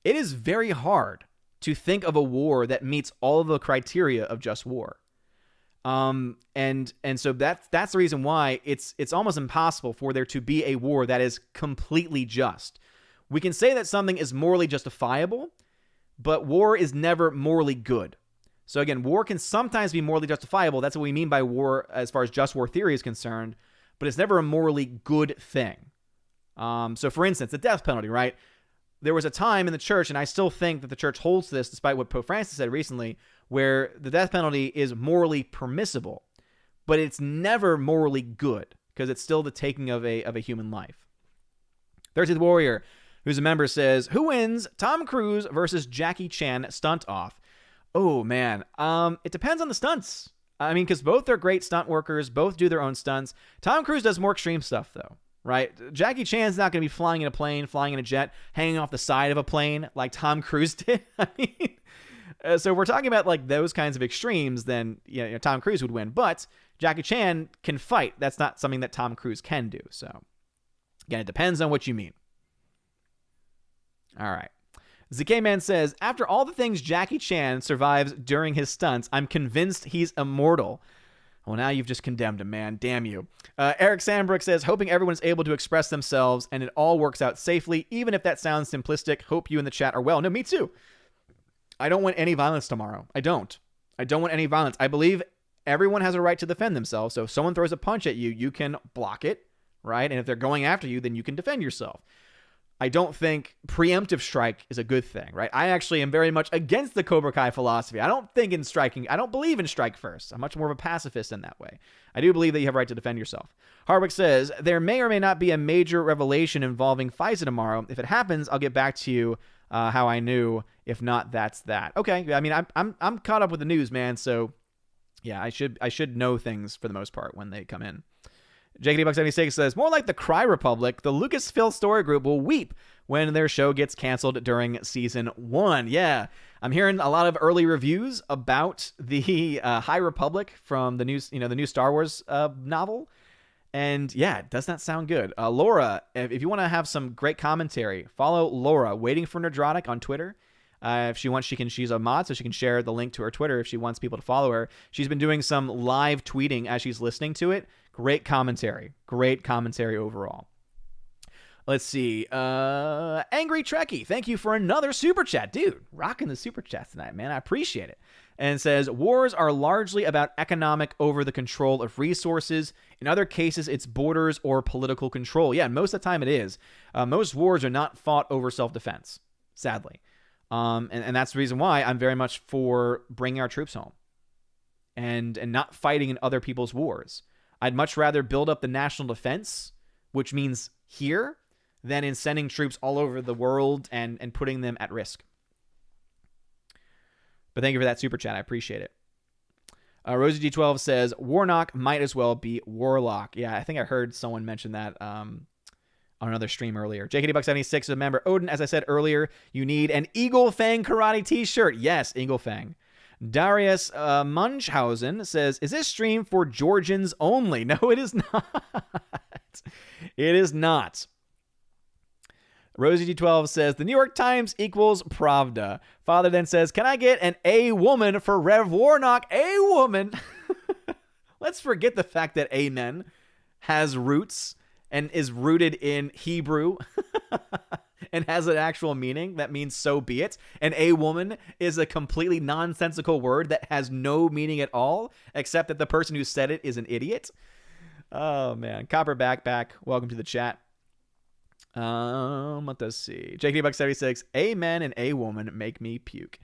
[SPEAKER 1] it is very hard to think of a war that meets all of the criteria of just war. And so that's the reason why it's almost impossible for there to be a war that is completely just. We can say that something is morally justifiable, but war is never morally good. So again, war can sometimes be morally justifiable. That's what we mean by war as far as just war theory is concerned, but it's never a morally good thing. So for instance, the death penalty, right? There was a time in the church, and I still think that the church holds to this despite what Pope Francis said recently, where the death penalty is morally permissible, but it's never morally good because it's still the taking of a human life. 13th Warrior, who's a member, says, who wins, Tom Cruise versus Jackie Chan stunt off? Oh, man. It depends on the stunts. I mean, because both are great stunt workers, both do their own stunts. Tom Cruise does more extreme stuff, though. Right? Jackie Chan's not going to be flying in a plane, flying in a jet, hanging off the side of a plane like Tom Cruise did. I mean, so if we're talking about like those kinds of extremes, then Tom Cruise would win. But Jackie Chan can fight. That's not something that Tom Cruise can do. So again, it depends on what you mean. All right. ZK Man says, after all the things Jackie Chan survives during his stunts, I'm convinced he's immortal. Well, now you've just condemned him, man. Damn you. Eric Sandbrook says, hoping everyone's able to express themselves and it all works out safely, even if that sounds simplistic. Hope you in the chat are well. No, me too. I don't want any violence tomorrow. I don't want any violence. I believe everyone has a right to defend themselves. So if someone throws a punch at you, you can block it, right? And if they're going after you, then you can defend yourself. I don't think preemptive strike is a good thing, right? I actually am very much against the Cobra Kai philosophy. I don't think in striking. I don't believe in strike first. I'm much more of a pacifist in that way. I do believe that you have a right to defend yourself. Hardwick says, there may or may not be a major revelation involving FISA tomorrow. If it happens, I'll get back to you how I knew. If not, that's that. Okay. I mean, I'm caught up with the news, man. So yeah, I should know things for the most part when they come in. JKD76 says, more like the Cry Republic, the Lucasfilm Story Group will weep when their show gets canceled during season 1. Yeah, I'm hearing a lot of early reviews about the High Republic from the new Star Wars novel. And yeah, it does not sound good. Laura, if you want to have some great commentary, follow Laura, Waiting for Rhetoric on Twitter. If she wants, she's a mod, so she can share the link to her Twitter if she wants people to follow her. She's been doing some live tweeting as she's listening to it. Great commentary overall. Let's see. Angry Trekkie, thank you for another super chat. Dude, rocking the super chat tonight, man. I appreciate it. And says, wars are largely about economic over the control of resources. In other cases, it's borders or political control. Yeah, most of the time it is. Most wars are not fought over self-defense, sadly. And that's the reason why I'm very much for bringing our troops home and not fighting in other people's wars. I'd much rather build up the national defense, which means here, than in sending troops all over the world and putting them at risk. But thank you for that super chat. I appreciate it. Rosie G12 says, Warnock might as well be Warlock. Yeah, I think I heard someone mention that on another stream earlier. JKD76, remember, Odin, as I said earlier, you need an Eagle Fang karate t-shirt. Yes, Eagle Fang. Darius Munchhausen says, is this stream for Georgians only? No, it is not. It is not. Rosie G12 says, the New York Times equals Pravda. Father then says, can I get an A woman for Rev Warnock? A woman? Let's forget the fact that amen has roots and is rooted in Hebrew and has an actual meaning that means so be it. And a woman is a completely nonsensical word that has no meaning at all, except that the person who said it is an idiot. Oh, man. Copper Backpack, welcome to the chat. Let's see. JKD76, amen and a woman make me puke.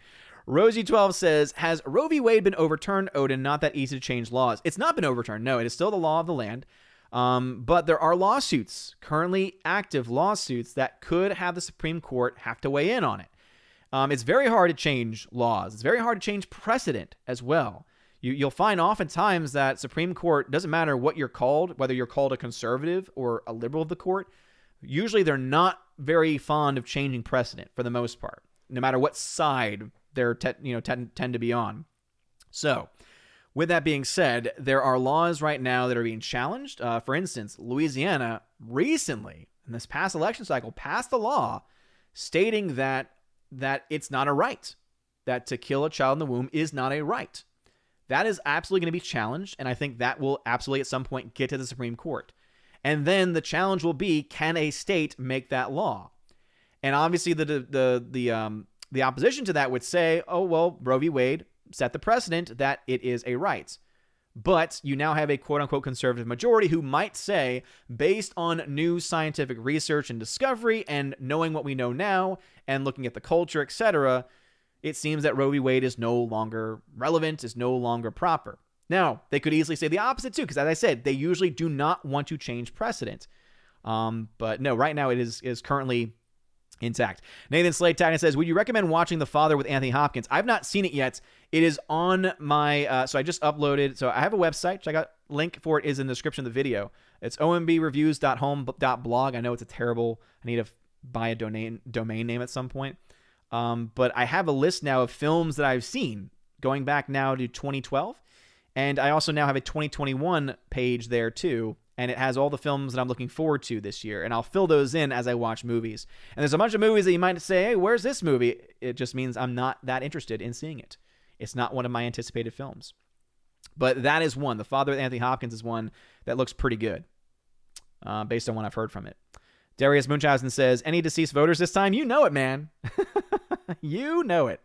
[SPEAKER 1] Rosie12 says, has Roe v. Wade been overturned, Odin? Not that easy to change laws. It's not been overturned. No, it is still the law of the land. But there are lawsuits, currently active lawsuits, that could have the Supreme Court have to weigh in on it. It's very hard to change laws. It's very hard to change precedent as well. You'll find oftentimes that Supreme Court, doesn't matter what you're called, whether you're called a conservative or a liberal of the court, usually they're not very fond of changing precedent for the most part, no matter what side they're tend to be on. So, with that being said, there are laws right now that are being challenged. For instance, Louisiana recently, in this past election cycle, passed a law stating that it's not a right, that to kill a child in the womb is not a right. That is absolutely going to be challenged, and I think that will absolutely at some point get to the Supreme Court. And then the challenge will be, can a state make that law? And obviously the opposition to that would say, oh, well, Roe v. Wade set the precedent that it is a right. But you now have a quote-unquote conservative majority who might say, based on new scientific research and discovery and knowing what we know now and looking at the culture, etc., it seems that Roe v. Wade is no longer relevant, is no longer proper. Now, they could easily say the opposite too, because as I said, they usually do not want to change precedent. But no, right now it is currently intact. Nathan Slade Tagnon says, would you recommend watching The Father with Anthony Hopkins? I've not seen it yet. It is on my, so I just uploaded, so I have a website. Check out, link for it is in the description of the video. It's ombreviews.home.blog. I know it's a terrible, I need to buy a domain name at some point. But I have a list now of films that I've seen going back now to 2012. And I also now have a 2021 page there too. And it has all the films that I'm looking forward to this year. And I'll fill those in as I watch movies. And there's a bunch of movies that you might say, hey, where's this movie? It just means I'm not that interested in seeing it. It's not one of my anticipated films. But that is one. The Father with Anthony Hopkins is one that looks pretty good, based on what I've heard from it. Darius Munchausen says, any deceased voters this time? You know it, man. You know it.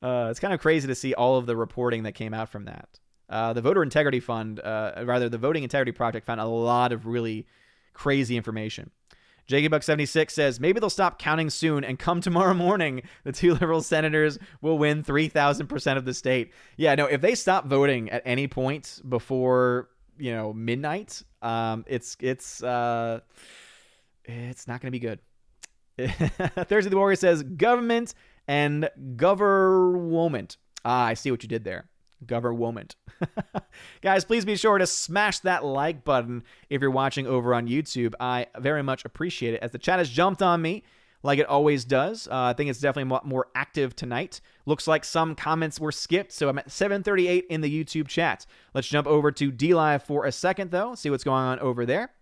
[SPEAKER 1] It's kind of crazy to see all of the reporting that came out from that. The Voter Integrity Fund, the Voting Integrity Project, found a lot of really crazy information. JKBuck76 says, maybe they'll stop counting soon and come tomorrow morning. The two liberal senators will win 3,000% of the state. Yeah, no, if they stop voting at any point before, midnight, it's not going to be good. Thursday the Warrior says, government and government. I see what you did there. Government. Guys, please be sure to smash that like button if you're watching over on YouTube. I very much appreciate it. As the chat has jumped on me, like it always does. I think it's definitely more active tonight. Looks like some comments were skipped, so I'm at 738 in the YouTube chat. Let's jump over to DLive for a second, though, see what's going on over there.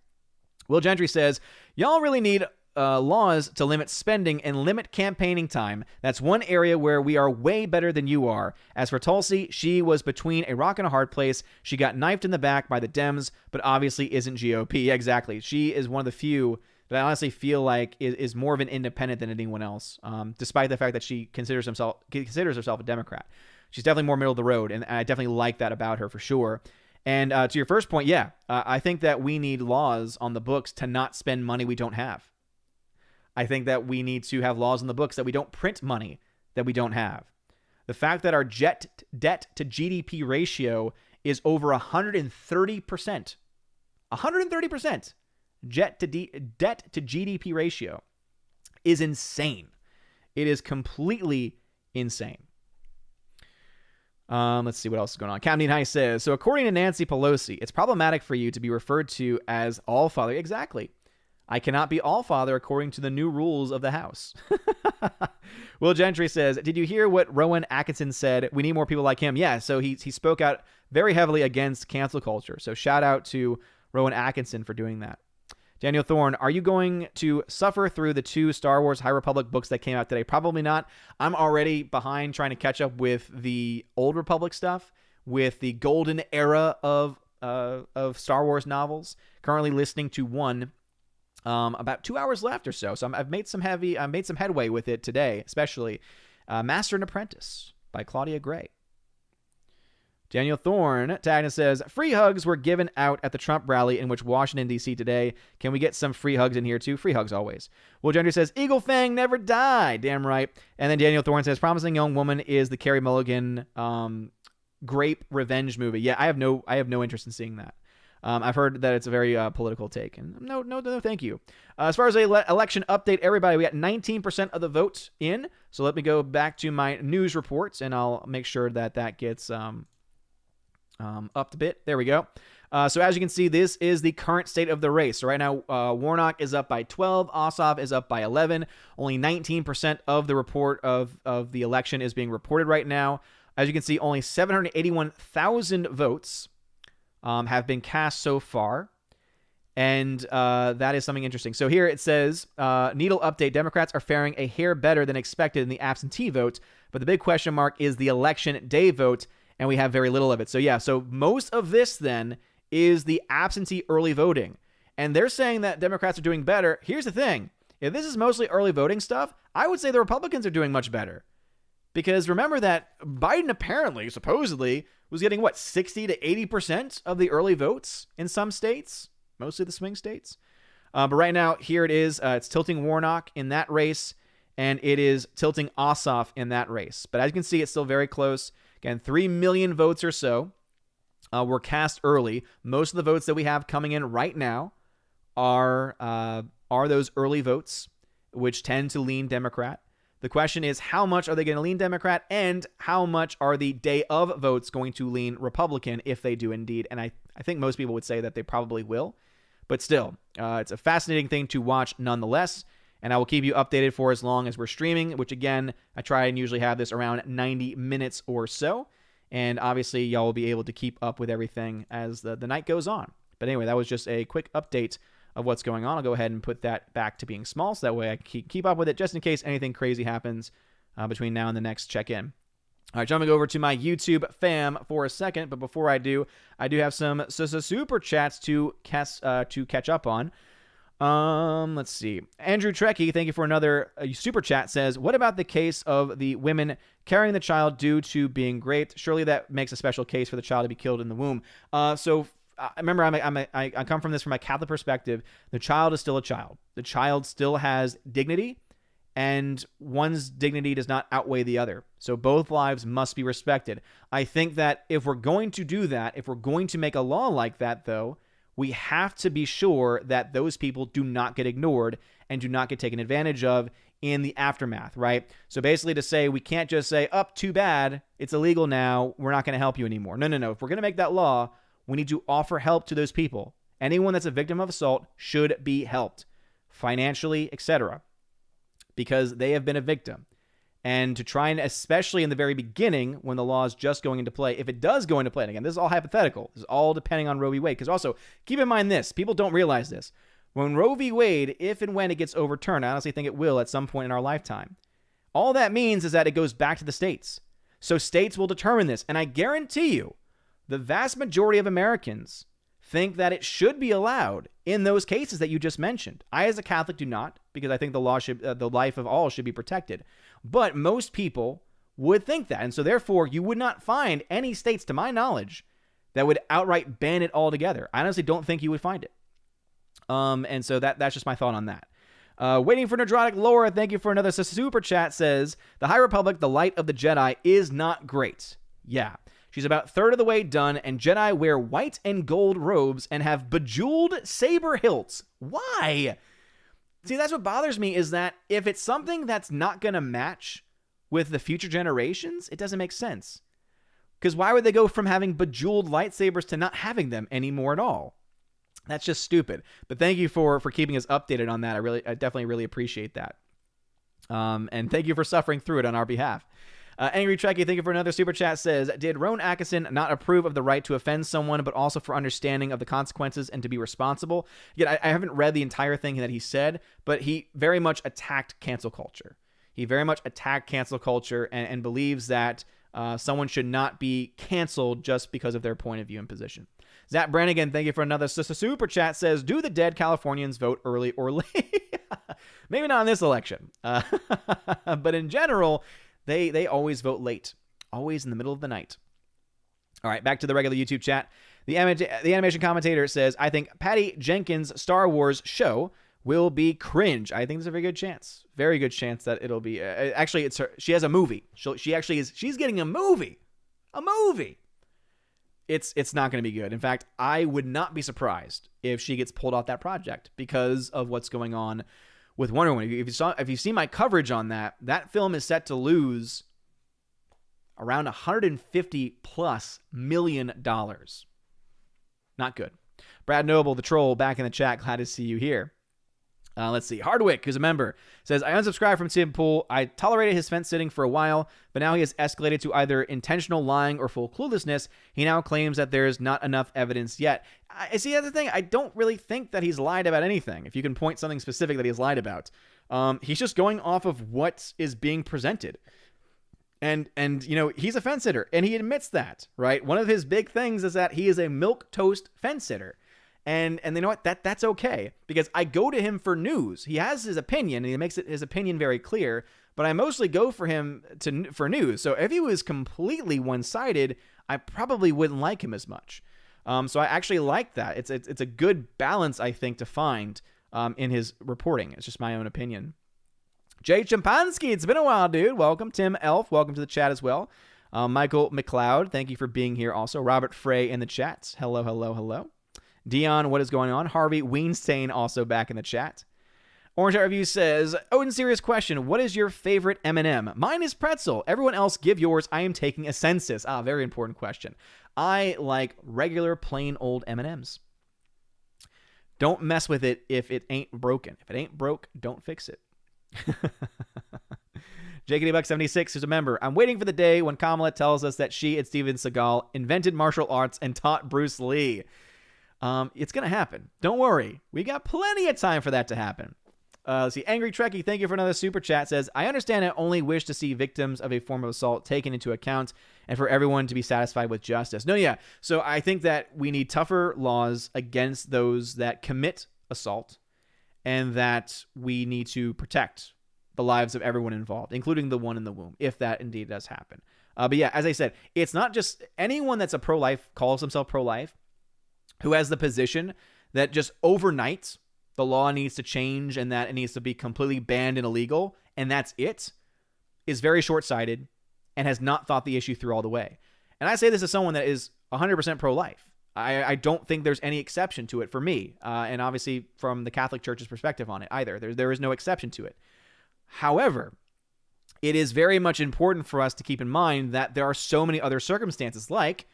[SPEAKER 1] Will Gentry says, y'all really need laws to limit spending and limit campaigning time. That's one area where we are way better than you are. As for Tulsi, she was between a rock and a hard place. She got knifed in the back by the Dems, but obviously isn't GOP. Yeah, exactly. She is one of the few that I honestly feel like is more of an independent than anyone else, despite the fact that she considers herself a Democrat. She's definitely more middle of the road, and I definitely like that about her for sure. And to your first point, yeah, I think that we need laws on the books to not spend money we don't have. I think that we need to have laws on the books that we don't print money that we don't have. The fact that our debt to GDP ratio is over 130%. 130%. Debt to GDP ratio is insane. It is completely insane. Let's see what else is going on. Captain High says, so according to Nancy Pelosi, it's problematic for you to be referred to as all father. Exactly. I cannot be all father according to the new rules of the House. Will Gentry says, did you hear what Rowan Atkinson said? We need more people like him. Yeah, so he spoke out very heavily against cancel culture. So shout out to Rowan Atkinson for doing that. Daniel Thorne, are you going to suffer through the 2 Star Wars High Republic books that came out today? Probably not. I'm already behind trying to catch up with the Old Republic stuff, with the golden era of Star Wars novels. Currently listening to one, about 2 hours left or so. So I've made some headway with it today, especially Master and Apprentice by Claudia Gray. Daniel Thorne tagged and says, free hugs were given out at the Trump rally in which Washington, D.C. today. Can we get some free hugs in here too? Free hugs always. Will Gentry says, Eagle Fang never died. Damn right. And then Daniel Thorne says, promising young woman is the Carey Mulligan grape revenge movie. Yeah, I have no interest in seeing that. I've heard that it's a very political take, and no, thank you. As far as a election update, everybody, we got 19% of the votes in. So let me go back to my news reports, and I'll make sure that gets up a bit. There we go. So as you can see, this is the current state of the race. So right now, Warnock is up by 12. Ossoff is up by 11. Only 19% of the report of the election is being reported right now. As you can see, only 781,000 votes have been cast so far. And that is something interesting. So here it says, needle update, Democrats are faring a hair better than expected in the absentee vote. But the big question mark is the election day vote. And we have very little of it. So yeah, so most of this then is the absentee early voting. And they're saying that Democrats are doing better. Here's the thing. If this is mostly early voting stuff, I would say the Republicans are doing much better. Because remember that Biden apparently, supposedly, was getting, 60 to 80% of the early votes in some states? Mostly the swing states. But right now, here it is. It's tilting Warnock in that race. And it is tilting Ossoff in that race. But as you can see, it's still very close. Again, 3 million votes or so were cast early. Most of the votes that we have coming in right now are those early votes, which tend to lean Democrat. The question is, how much are they going to lean Democrat, and how much are the day of votes going to lean Republican if they do indeed? And I think most people would say that they probably will. But still, it's a fascinating thing to watch nonetheless. And I will keep you updated for as long as we're streaming, which again, I try and usually have this around 90 minutes or so. And obviously, y'all will be able to keep up with everything as the night goes on. But anyway, that was just a quick update of what's going on. I'll go ahead and put that back to being small, so that way I can keep up with it just in case anything crazy happens between now and the next check-in. All right, jumping over to my YouTube fam for a second. But before I do have some super chats to catch up on. Let's see. Andrew Trekkie, thank you for another super chat, says, what about the case of the women carrying the child due to being raped? Surely that makes a special case for the child to be killed in the womb. So remember, I come from this from a Catholic perspective. The child is still a child. The child still has dignity, and one's dignity does not outweigh the other. So both lives must be respected. I think that if we're going to do that, if we're going to make a law like that, though, we have to be sure that those people do not get ignored and do not get taken advantage of in the aftermath, right? So basically to say, we can't just say, too bad, it's illegal now, we're not going to help you anymore. No. If we're going to make that law, we need to offer help to those people. Anyone that's a victim of assault should be helped financially, etc. because they have been a victim. And to try and, especially in the very beginning, when the law is just going into play, if it does go into play, and again, this is all hypothetical, this is all depending on Roe v. Wade, because also, keep in mind this, people don't realize this. When Roe v. Wade, if and when it gets overturned, I honestly think it will at some point in our lifetime, all that means is that it goes back to the states. So states will determine this, and I guarantee you, the vast majority of Americans think that it should be allowed in those cases that you just mentioned. I, as a Catholic, do not, because I think the law should, the life of all should be protected. But most people would think that, and so therefore, you would not find any states, to my knowledge, that would outright ban it altogether. I honestly don't think you would find it. And so that's just my thought on that. Waiting for Nerdrotic Laura, thank you for another super chat, says, the High Republic, the light of the Jedi, is not great. Yeah. She's about third of the way done, and Jedi wear white and gold robes and have bejeweled saber hilts. Why? See, that's what bothers me, is that if it's something that's not going to match with the future generations, it doesn't make sense. Because why would they go from having bejeweled lightsabers to not having them anymore at all? That's just stupid. But thank you for keeping us updated on that. I definitely really appreciate that. And thank you for suffering through it on our behalf. Angry Trekkie, thank you for another super chat, says, did Rowan Atkinson not approve of the right to offend someone, but also for understanding of the consequences and to be responsible? Yet I haven't read the entire thing that he said, but he very much attacked cancel culture. He very much attacked cancel culture and believes that someone should not be canceled just because of their point of view and position. Zach Brannigan, thank you for another super chat, says, do the dead Californians vote early or late? Maybe not in this election. But in general, they always vote late. Always in the middle of the night. All right, back to the regular YouTube chat. The animation commentator says, I think Patty Jenkins' Star Wars show will be cringe. I think there's a very good chance. Very good chance that it'll be. Actually, it's her. She has a movie. She's getting a movie. A movie. It's not going to be good. In fact, I would not be surprised if she gets pulled off that project because of what's going on with Wonder Woman. If you see my coverage on that film is set to lose around $150+ million. Not good. Brad Noble, the troll, back in the chat. Glad to see you here. Let's see. Hardwick, who's a member, says, I unsubscribed from Tim Pool. I tolerated his fence sitting for a while, but now he has escalated to either intentional lying or full cluelessness. He now claims that there's not enough evidence yet. I see, that's the thing. I don't really think that he's lied about anything. If you can point something specific that he's lied about, he's just going off of what is being presented. And you know, he's a fence sitter, and he admits that, right? One of his big things is that he is a milquetoast fence sitter. And you know what? That's okay, because I go to him for news. He has his opinion, and he makes his opinion very clear, but I mostly go for him for news. So if he was completely one-sided, I probably wouldn't like him as much. So I actually like that. It's a good balance, I think, to find in his reporting. It's just my own opinion. Jay Champansky, it's been a while, dude. Welcome. Tim Elf, welcome to the chat as well. Michael McLeod, thank you for being here also. Robert Frey in the chat. Hello, hello, hello. Dion, what is going on? Harvey Weinstein also back in the chat. Orange Art Review says, Odin, serious question. What is your favorite M&M? Mine is pretzel. Everyone else give yours. I am taking a census. Very important question. I like regular plain old M&Ms. Don't mess with it if it ain't broken. If it ain't broke, don't fix it. JKD-Buck76 is a member. I'm waiting for the day when Kamala tells us that she and Steven Seagal invented martial arts and taught Bruce Lee. It's going to happen. Don't worry. We got plenty of time for that to happen. Let's see. Angry Trekkie, thank you for another super chat, says, I understand I only wish to see victims of a form of assault taken into account and for everyone to be satisfied with justice. No, yeah. So I think that we need tougher laws against those that commit assault, and that we need to protect the lives of everyone involved, including the one in the womb, if that indeed does happen. But yeah, as I said, it's not just anyone that's a pro-life, calls himself pro-life, who has the position that just overnight the law needs to change and that it needs to be completely banned and illegal, and that's it, is very short-sighted and has not thought the issue through all the way. And I say this as someone that is 100% pro-life. I don't think there's any exception to it for me, and obviously from the Catholic Church's perspective on it either. There is no exception to it. However, it is very much important for us to keep in mind that there are so many other circumstances, like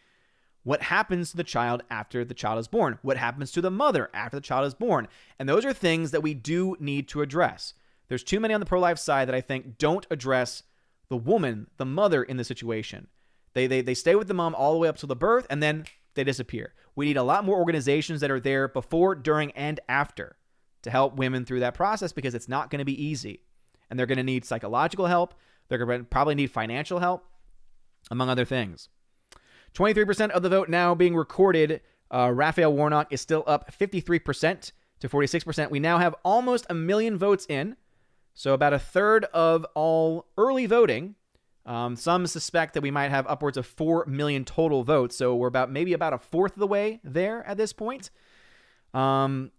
[SPEAKER 1] what happens to the child after the child is born? What happens to the mother after the child is born? And those are things that we do need to address. There's too many on the pro-life side that I think don't address the woman, the mother in the situation. They stay with the mom all the way up to the birth, and then they disappear. We need a lot more organizations that are there before, during, and after to help women through that process, because it's not going to be easy. And they're going to need psychological help. They're going to probably need financial help, among other things. 23% of the vote now being recorded. Raphael Warnock is still up 53% to 46%. We now have almost 1 million votes in, so about a third of all early voting. Some suspect that we might have upwards of 4 million total votes, so we're maybe about a fourth of the way there at this point. So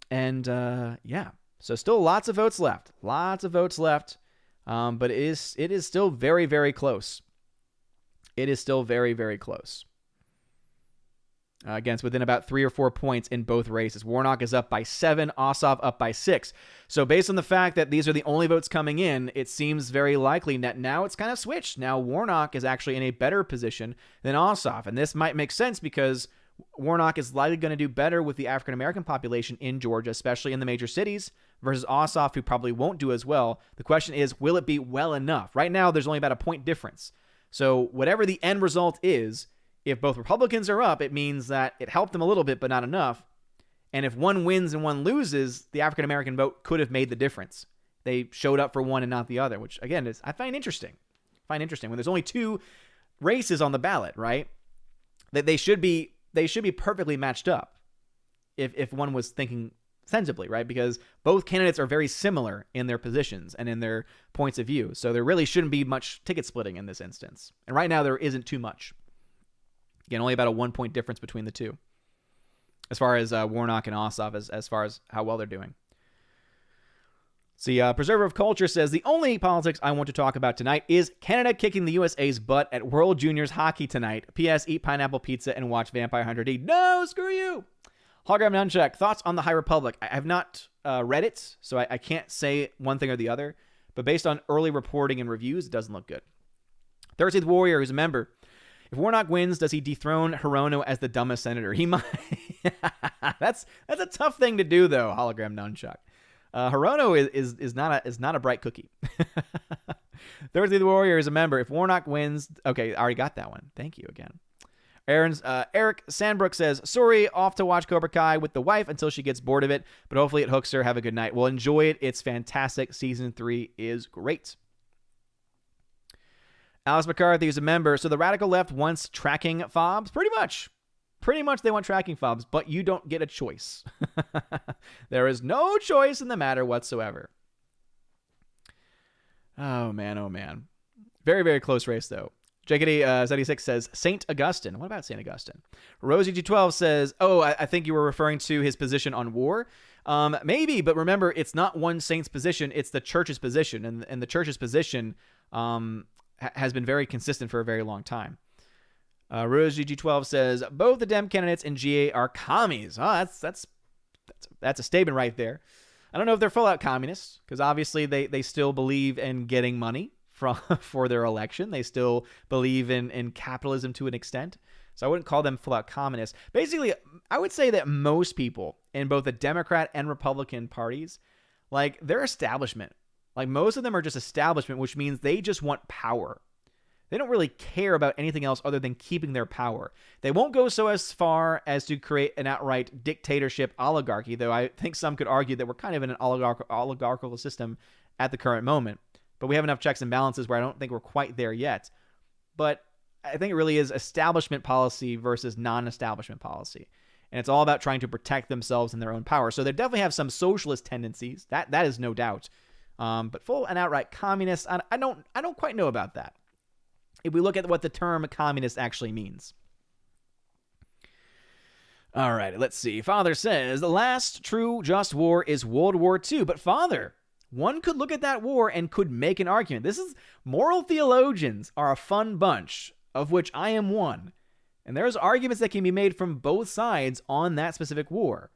[SPEAKER 1] still lots of votes left. But it is still very, very close. It is still very, very close. Again, it's within about 3 or 4 points in both races. Warnock is up by 7, Ossoff up by 6. So based on the fact that these are the only votes coming in, it seems very likely that now it's kind of switched. Now Warnock is actually in a better position than Ossoff. And this might make sense because Warnock is likely going to do better with the African-American population in Georgia, especially in the major cities, versus Ossoff, who probably won't do as well. The question is, will it be well enough? Right now, there's only about a point difference. So whatever the end result is, if both Republicans are up, it means that it helped them a little bit, but not enough. And if one wins and one loses, the African-American vote could have made the difference. They showed up for one and not the other, which, again, I find interesting. When there's only 2 races on the ballot, right? That they should be perfectly matched up if one was thinking sensibly, right? Because both candidates are very similar in their positions and in their points of view. So there really shouldn't be much ticket splitting in this instance. And right now, there isn't too much. Again, only about a 1 point difference between the two, as far as Warnock and Ossoff, as far as how well they're doing. See, Preserver of Culture says, the only politics I want to talk about tonight is Canada kicking the USA's butt at World Juniors Hockey tonight. P.S. Eat pineapple pizza and watch Vampire Hunter D. No, screw you. Hologram Nunchuck, thoughts on the High Republic? I have not read it, so I can't say one thing or the other. But based on early reporting and reviews, it doesn't look good. 13th Warrior, who's a member. If Warnock wins, does he dethrone Hirono as the dumbest senator? He might. That's a tough thing to do, though. Hologram Nunchuck. Hirono is not a bright cookie. 13th Warrior is a member. If Warnock wins, okay, I already got that one. Thank you again. Eric Sandbrook says, sorry, off to watch Cobra Kai with the wife until she gets bored of it, but hopefully it hooks her. Have a good night. Well, enjoy it. It's fantastic. Season 3 is great. Alice McCarthy is a member. So the radical left wants tracking fobs? Pretty much they want tracking fobs, but you don't get a choice. There is no choice in the matter whatsoever. Oh, man. Very, very close race, though. JKD76 says, St. Augustine. What about St. Augustine? Rosie G12 says, I think you were referring to his position on war. Maybe, but remember, it's not one saint's position. It's the church's position. And the church's position has been very consistent for a very long time. Rosie G12 says, both the Dem candidates and GA are commies. Oh, that's a statement right there. I don't know if they're full-out communists, because obviously they still believe in getting money for their election. They still believe in capitalism to an extent. So I wouldn't call them full-out communists. Basically, I would say that most people in both the Democrat and Republican parties, like, they're establishment. Like, most of them are just establishment, which means they just want power. They don't really care about anything else other than keeping their power. They won't go so as far as to create an outright dictatorship oligarchy, though I think some could argue that we're kind of in an oligarchical system at the current moment. But we have enough checks and balances where I don't think we're quite there yet. But I think it really is establishment policy versus non-establishment policy. And it's all about trying to protect themselves and their own power. So they definitely have some socialist tendencies. That is no doubt. But full and outright communist, I don't quite know about that, if we look at what the term communist actually means. All right, let's see. Father says, the last true just war is World War II. But Father, one could look at that war and could make an argument. Moral theologians are a fun bunch, of which I am one. And there's arguments that can be made from both sides on that specific war.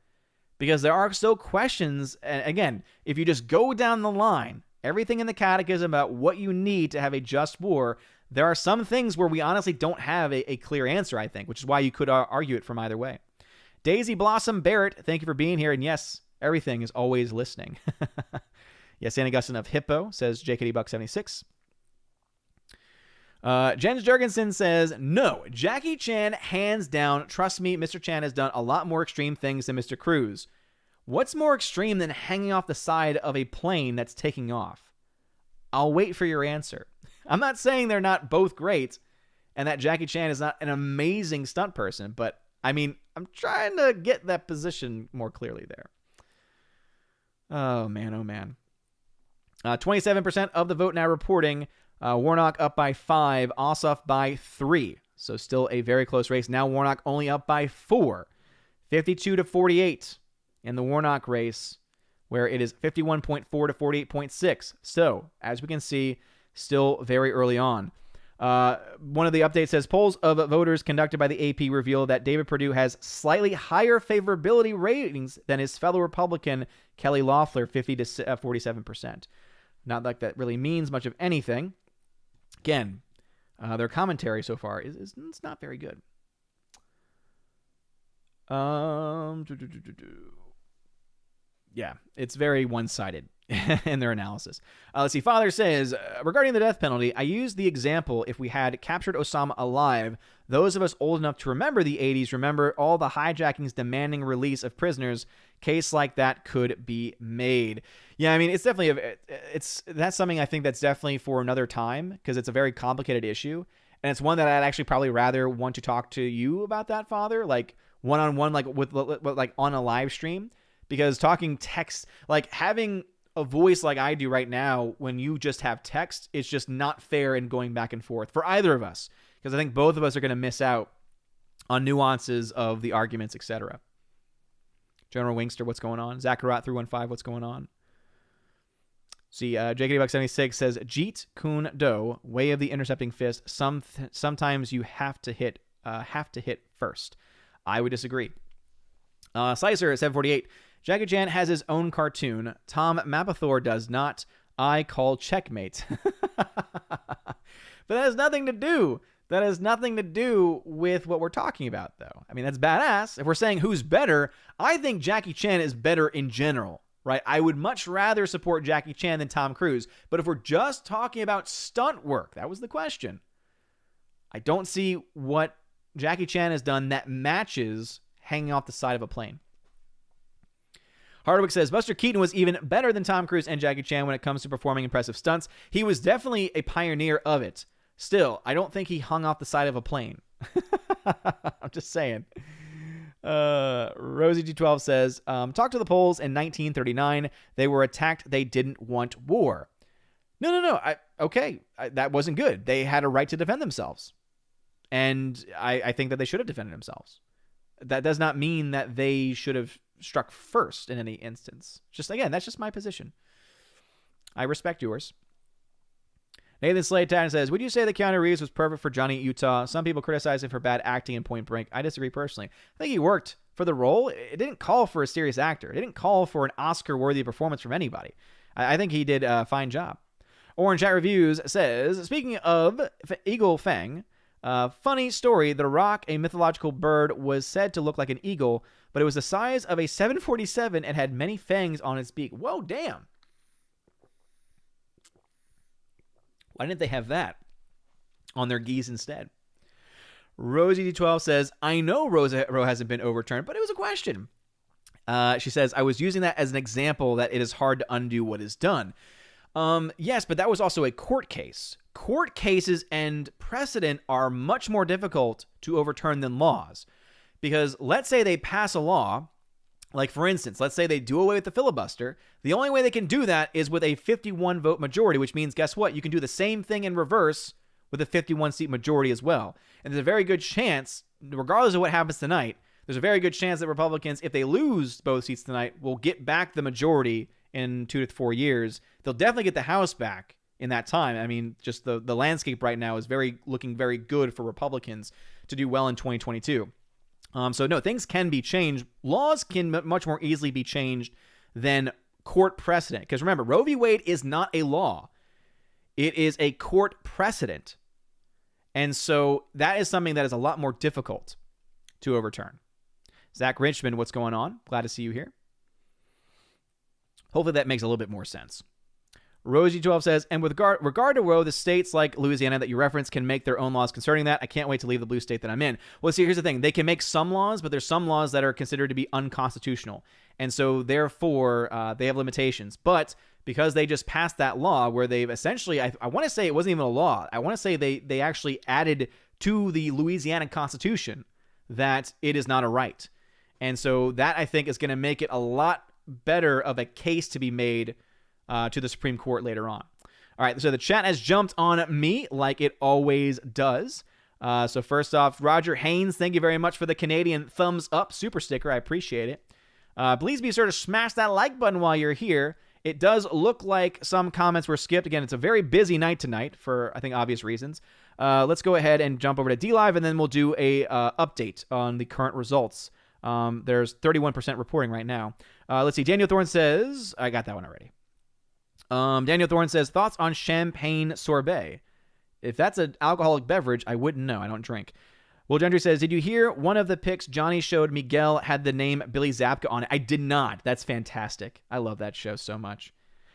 [SPEAKER 1] Because there are still questions, and again, if you just go down the line, everything in the catechism about what you need to have a just war, there are some things where we honestly don't have a clear answer, I think, which is why you could argue it from either way. Daisy Blossom Barrett, thank you for being here. And yes, everything is always listening. Yes, St. Augustine of Hippo, says JKD Buck 76. Jens Jurgensen says, no, Jackie Chan, hands down. Trust me, Mr. Chan has done a lot more extreme things than Mr. Cruz. What's more extreme than hanging off the side of a plane that's taking off? I'll wait for your answer. I'm not saying they're not both great and that Jackie Chan is not an amazing stunt person, but I mean, I'm trying to get that position more clearly there. Oh, man, oh, man. 27% of the vote now reporting Warnock up by 5, Ossoff by 3. So still a very close race. Now Warnock only up by 4. 52 to 48 in the Warnock race, where it is 51.4 to 48.6. So, as we can see, still very early on. One of the updates says, polls of voters conducted by the AP reveal that David Perdue has slightly higher favorability ratings than his fellow Republican Kelly Loeffler, 50 to 47%. Not like that really means much of anything. Again, their commentary so far is it's not very good. Yeah, it's very one-sided in their analysis. Let's see. Father says, regarding the death penalty, I used the example if we had captured Osama alive. Those of us old enough to remember the 80s remember all the hijackings demanding release of prisoners. Case like that could be made. Yeah, I mean, it's definitely that's something I think that's definitely for another time, because it's a very complicated issue, and it's one that I'd actually probably rather want to talk to you about that, Father, like one-on-one, like with like on a live stream, because talking text, like having a voice like I do right now when you just have text, it's just not fair in going back and forth for either of us, because I think both of us are going to miss out on nuances of the arguments, etc. General Wingster, what's going on? Zachariah 315, what's going on? See, JKD Buck 76 says, Jeet Kun Do, way of the intercepting fist. Sometimes you have to hit first. I would disagree. Slicer at 748. Jackie Chan has his own cartoon. Tom Mapplethorpe does not. I call checkmate. But that has nothing to do. That has nothing to do with what we're talking about, though. I mean, that's badass. If we're saying who's better, I think Jackie Chan is better in general, right? I would much rather support Jackie Chan than Tom Cruise. But if we're just talking about stunt work, that was the question. I don't see what Jackie Chan has done that matches hanging off the side of a plane. Hardwick says, Buster Keaton was even better than Tom Cruise and Jackie Chan when it comes to performing impressive stunts. He was definitely a pioneer of it. Still, I don't think he hung off the side of a plane. I'm just saying. Rosie G12 says, talk to the Poles in 1939. They were attacked. They didn't want war. No. That wasn't good. They had a right to defend themselves. And I think that they should have defended themselves. That does not mean that they should have struck first in any instance. Just, again, that's just my position. I respect yours. Nathan Slade-Tatton says, would you say that Keanu Reeves was perfect for Johnny Utah? Some people criticize him for bad acting in Point Break. I disagree personally. I think he worked for the role. It didn't call for a serious actor. It didn't call for an Oscar-worthy performance from anybody. I think he did a fine job. Orange Chat Reviews says, speaking of Eagle Fang, funny story, the roc, a mythological bird, was said to look like an eagle, but it was the size of a 747 and had many fangs on its beak. Whoa, damn. Why didn't they have that on their geese instead? Rosie D12 says, I know Roe hasn't been overturned, but it was a question. She says, I was using that as an example that it is hard to undo what is done. Yes, but that was also a court case. Court cases and precedent are much more difficult to overturn than laws. Because let's say they pass a law, like for instance, let's say they do away with the filibuster. The only way they can do that is with a 51 vote majority, which means, guess what? You can do the same thing in reverse with a 51 seat majority as well. And there's a very good chance, regardless of what happens tonight, there's a very good chance that Republicans, if they lose both seats tonight, will get back the majority in 2 to 4 years. They'll definitely get the House back in that time. I mean, just the landscape right now is looking very good for Republicans to do well in 2022. So no, things can be changed. Laws can much more easily be changed than court precedent. Because remember, Roe v. Wade is not a law. It is a court precedent. And so that is something that is a lot more difficult to overturn. Zach Richmond, what's going on? Glad to see you here. Hopefully that makes a little bit more sense. Rosie12 says, and with regard to Roe, the states like Louisiana that you referenced can make their own laws concerning that. I can't wait to leave the blue state that I'm in. Well, see, here's the thing. They can make some laws, but there's some laws that are considered to be unconstitutional. And so, therefore, they have limitations. But because they just passed that law where they've essentially, I want to say it wasn't even a law. I want to say they actually added to the Louisiana Constitution that it is not a right. And so that, I think, is going to make it a lot better of a case to be made to the Supreme Court later on. All right, so the chat has jumped on me like it always does. So first off, Roger Haynes, thank you very much for the Canadian thumbs up super sticker. I appreciate it. Please be sure to smash that like button while you're here. It does look like some comments were skipped. Again, it's a very busy night tonight for, I think, obvious reasons. Let's go ahead and jump over to DLive, and then we'll do a update on the current results. There's 31% reporting right now. Let's see. Daniel Thorne says, I got that one already. Daniel Thorne says, thoughts on champagne sorbet? If that's an alcoholic beverage, I wouldn't know. I don't drink. Will Gentry says, did you hear one of the pics Johnny showed Miguel had the name Billy Zabka on it? I did not. That's fantastic. I love that show so much.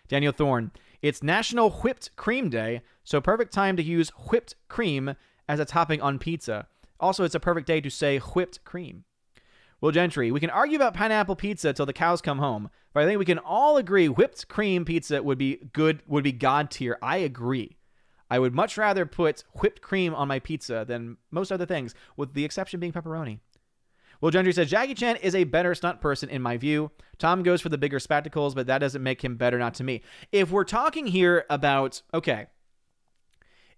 [SPEAKER 1] Daniel Thorne, it's National Whipped Cream Day, so perfect time to use whipped cream as a topping on pizza. Also, it's a perfect day to say whipped cream. Will Gentry, we can argue about pineapple pizza till the cows come home, but I think we can all agree whipped cream pizza would be good, would be God tier. I agree. I would much rather put whipped cream on my pizza than most other things, with the exception being pepperoni. Will Gentry says, Jackie Chan is a better stunt person in my view. Tom goes for the bigger spectacles, but that doesn't make him better, not to me. If we're talking here about,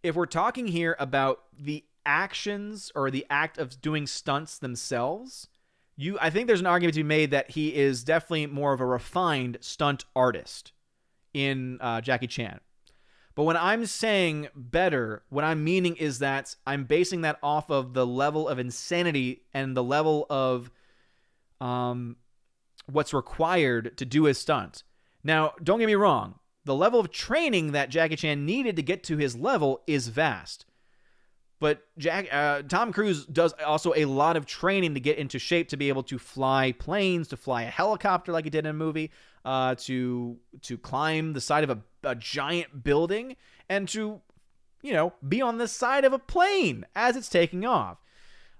[SPEAKER 1] if we're talking here about the actions or the act of doing stunts themselves, I think there's an argument to be made that he is definitely more of a refined stunt artist in Jackie Chan. But when I'm saying better, what I'm meaning is that I'm basing that off of the level of insanity and the level of what's required to do his stunt. Now, don't get me wrong. The level of training that Jackie Chan needed to get to his level is vast. But Tom Cruise does also a lot of training to get into shape to be able to fly planes, to fly a helicopter like he did in a movie, to climb the side of a giant building, and to, be on the side of a plane as it's taking off.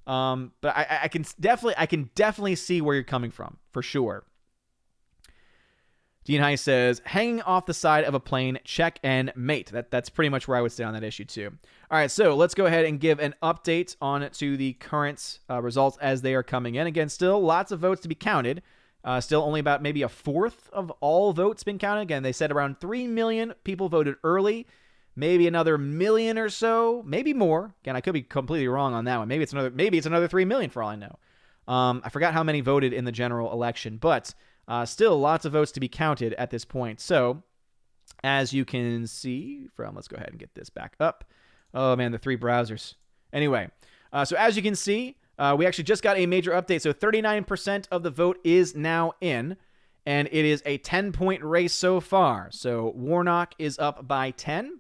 [SPEAKER 1] But I can definitely see where you're coming from, for sure. Dean High says, hanging off the side of a plane, check and mate. That's pretty much where I would stay on that issue too. All right, so let's go ahead and give an update on to the current results as they are coming in. Again, still lots of votes to be counted. Still only about maybe a fourth of all votes been counted. Again, they said around 3 million people voted early. Maybe another million or so, maybe more. Again, I could be completely wrong on that one. Maybe it's another 3 million for all I know. I forgot how many voted in the general election, but still lots of votes to be counted at this point. So, as you can see let's go ahead and get this back up. Oh man, the 3 browsers. Anyway, so as you can see, we actually just got a major update. So 39% of the vote is now in, and it is a 10-point race so far. So Warnock is up by 10.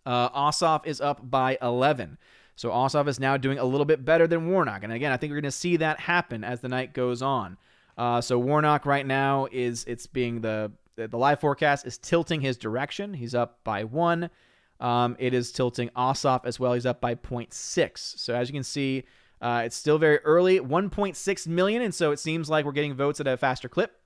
[SPEAKER 1] Ossoff is up by 11. So Ossoff is now doing a little bit better than Warnock. And again, I think we're going to see that happen as the night goes on. So Warnock right now it's being the live forecast is tilting his direction. He's up by 1. It is tilting Ossoff as well. He's up by 0.6. So as you can see, it's still very early, 1.6 million. And so it seems like we're getting votes at a faster clip.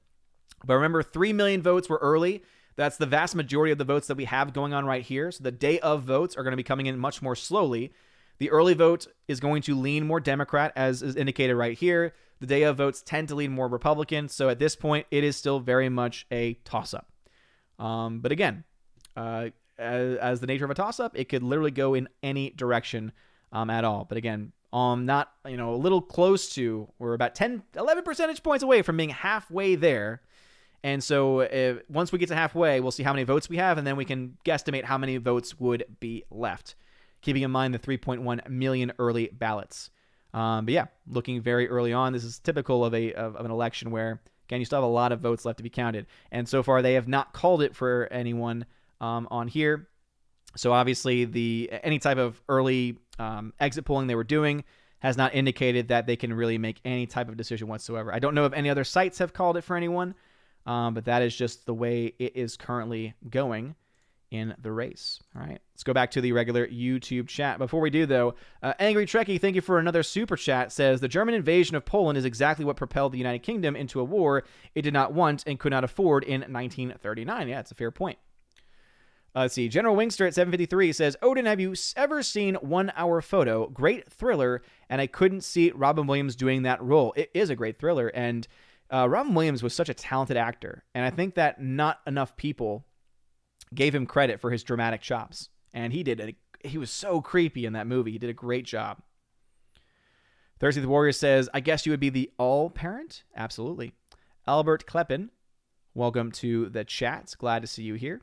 [SPEAKER 1] But remember, 3 million votes were early. That's the vast majority of the votes that we have going on right here. So the day of votes are going to be coming in much more slowly. The early vote is going to lean more Democrat, as is indicated right here. The day of votes tend to lean more Republican. So at this point, it is still very much a toss-up. But again, as the nature of a toss-up, it could literally go in any direction at all. But again, not, a little close to, we're about 11 percentage points away from being halfway there. And so once we get to halfway, we'll see how many votes we have, and then we can guesstimate how many votes would be left, keeping in mind the 3.1 million early ballots. But yeah, looking very early on. This is typical of an election where, again, you still have a lot of votes left to be counted. And so far, they have not called it for anyone on here. So obviously, any type of early exit polling they were doing has not indicated that they can really make any type of decision whatsoever. I don't know if any other sites have called it for anyone, but that is just the way it is currently going. in the race. All right, let's go back to the regular YouTube chat. Before we do, though, Angry Trekkie, thank you for another super chat, says the German invasion of Poland is exactly what propelled the United Kingdom into a war it did not want and could not afford in 1939. Yeah, it's a fair point. Let's see. General Wingster at 753 says, Odin, have you ever seen 1 Hour Photo? Great thriller, and I couldn't see Robin Williams doing that role. It is a great thriller, and Robin Williams was such a talented actor, and I think that not enough people gave him credit for his dramatic chops, and he did. He was so creepy in that movie. He did a great job. Thirsty the Warrior says, I guess you would be the all-parent? Absolutely. Albert Kleppen, welcome to the chat. Glad to see you here.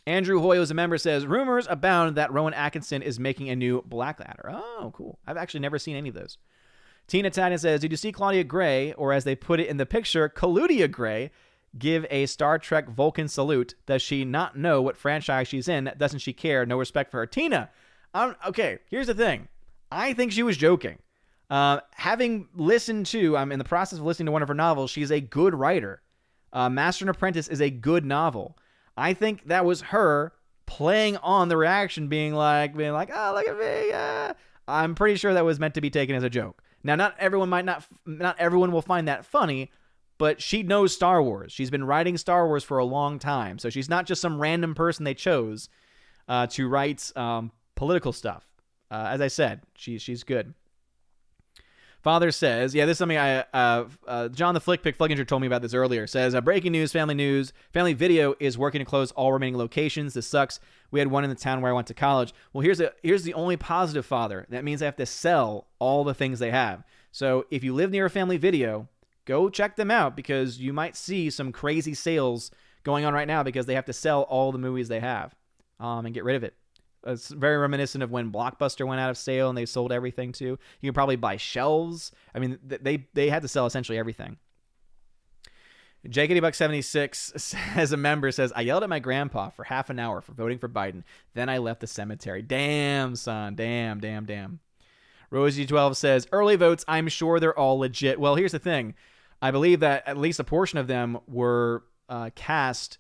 [SPEAKER 1] Andrew Hoy, who's a member, says, rumors abound that Rowan Atkinson is making a new Blackadder. Oh, cool. I've actually never seen any of those. Tina Tadden says, did you see Claudia Gray, or as they put it in the picture, Claudia Gray, give a Star Trek Vulcan salute? Does she not know what franchise she's in? Doesn't she care? No respect for her. Tina, okay, here's the thing. I think she was joking. Having listened to, I'm in the process of listening to one of her novels, she's a good writer. Master and Apprentice is a good novel. I think that was her playing on the reaction, being like, oh, look at me. I'm pretty sure that was meant to be taken as a joke. Now, not everyone will find that funny, but she knows Star Wars. She's been writing Star Wars for a long time. So she's not just some random person they chose to write political stuff. As I said, she's good. Father says, yeah, this is something John the Flickpick Flickinger told me about this earlier. Says, breaking news, Family Video is working to close all remaining locations. This sucks. We had one in the town where I went to college. Well, here's the only positive, Father. That means they have to sell all the things they have. So if you live near a Family Video, go check them out, because you might see some crazy sales going on right now because they have to sell all the movies they have and get rid of it. It's very reminiscent of when Blockbuster went out of sale and they sold everything too. You can probably buy shelves. I mean, they had to sell essentially everything. JKDBuck76 as a member says, I yelled at my grandpa for half an hour for voting for Biden. Then I left the cemetery. Damn, son. Damn. Rosie12 says, early votes, I'm sure they're all legit. Well, here's the thing. I believe that at least a portion of them were cast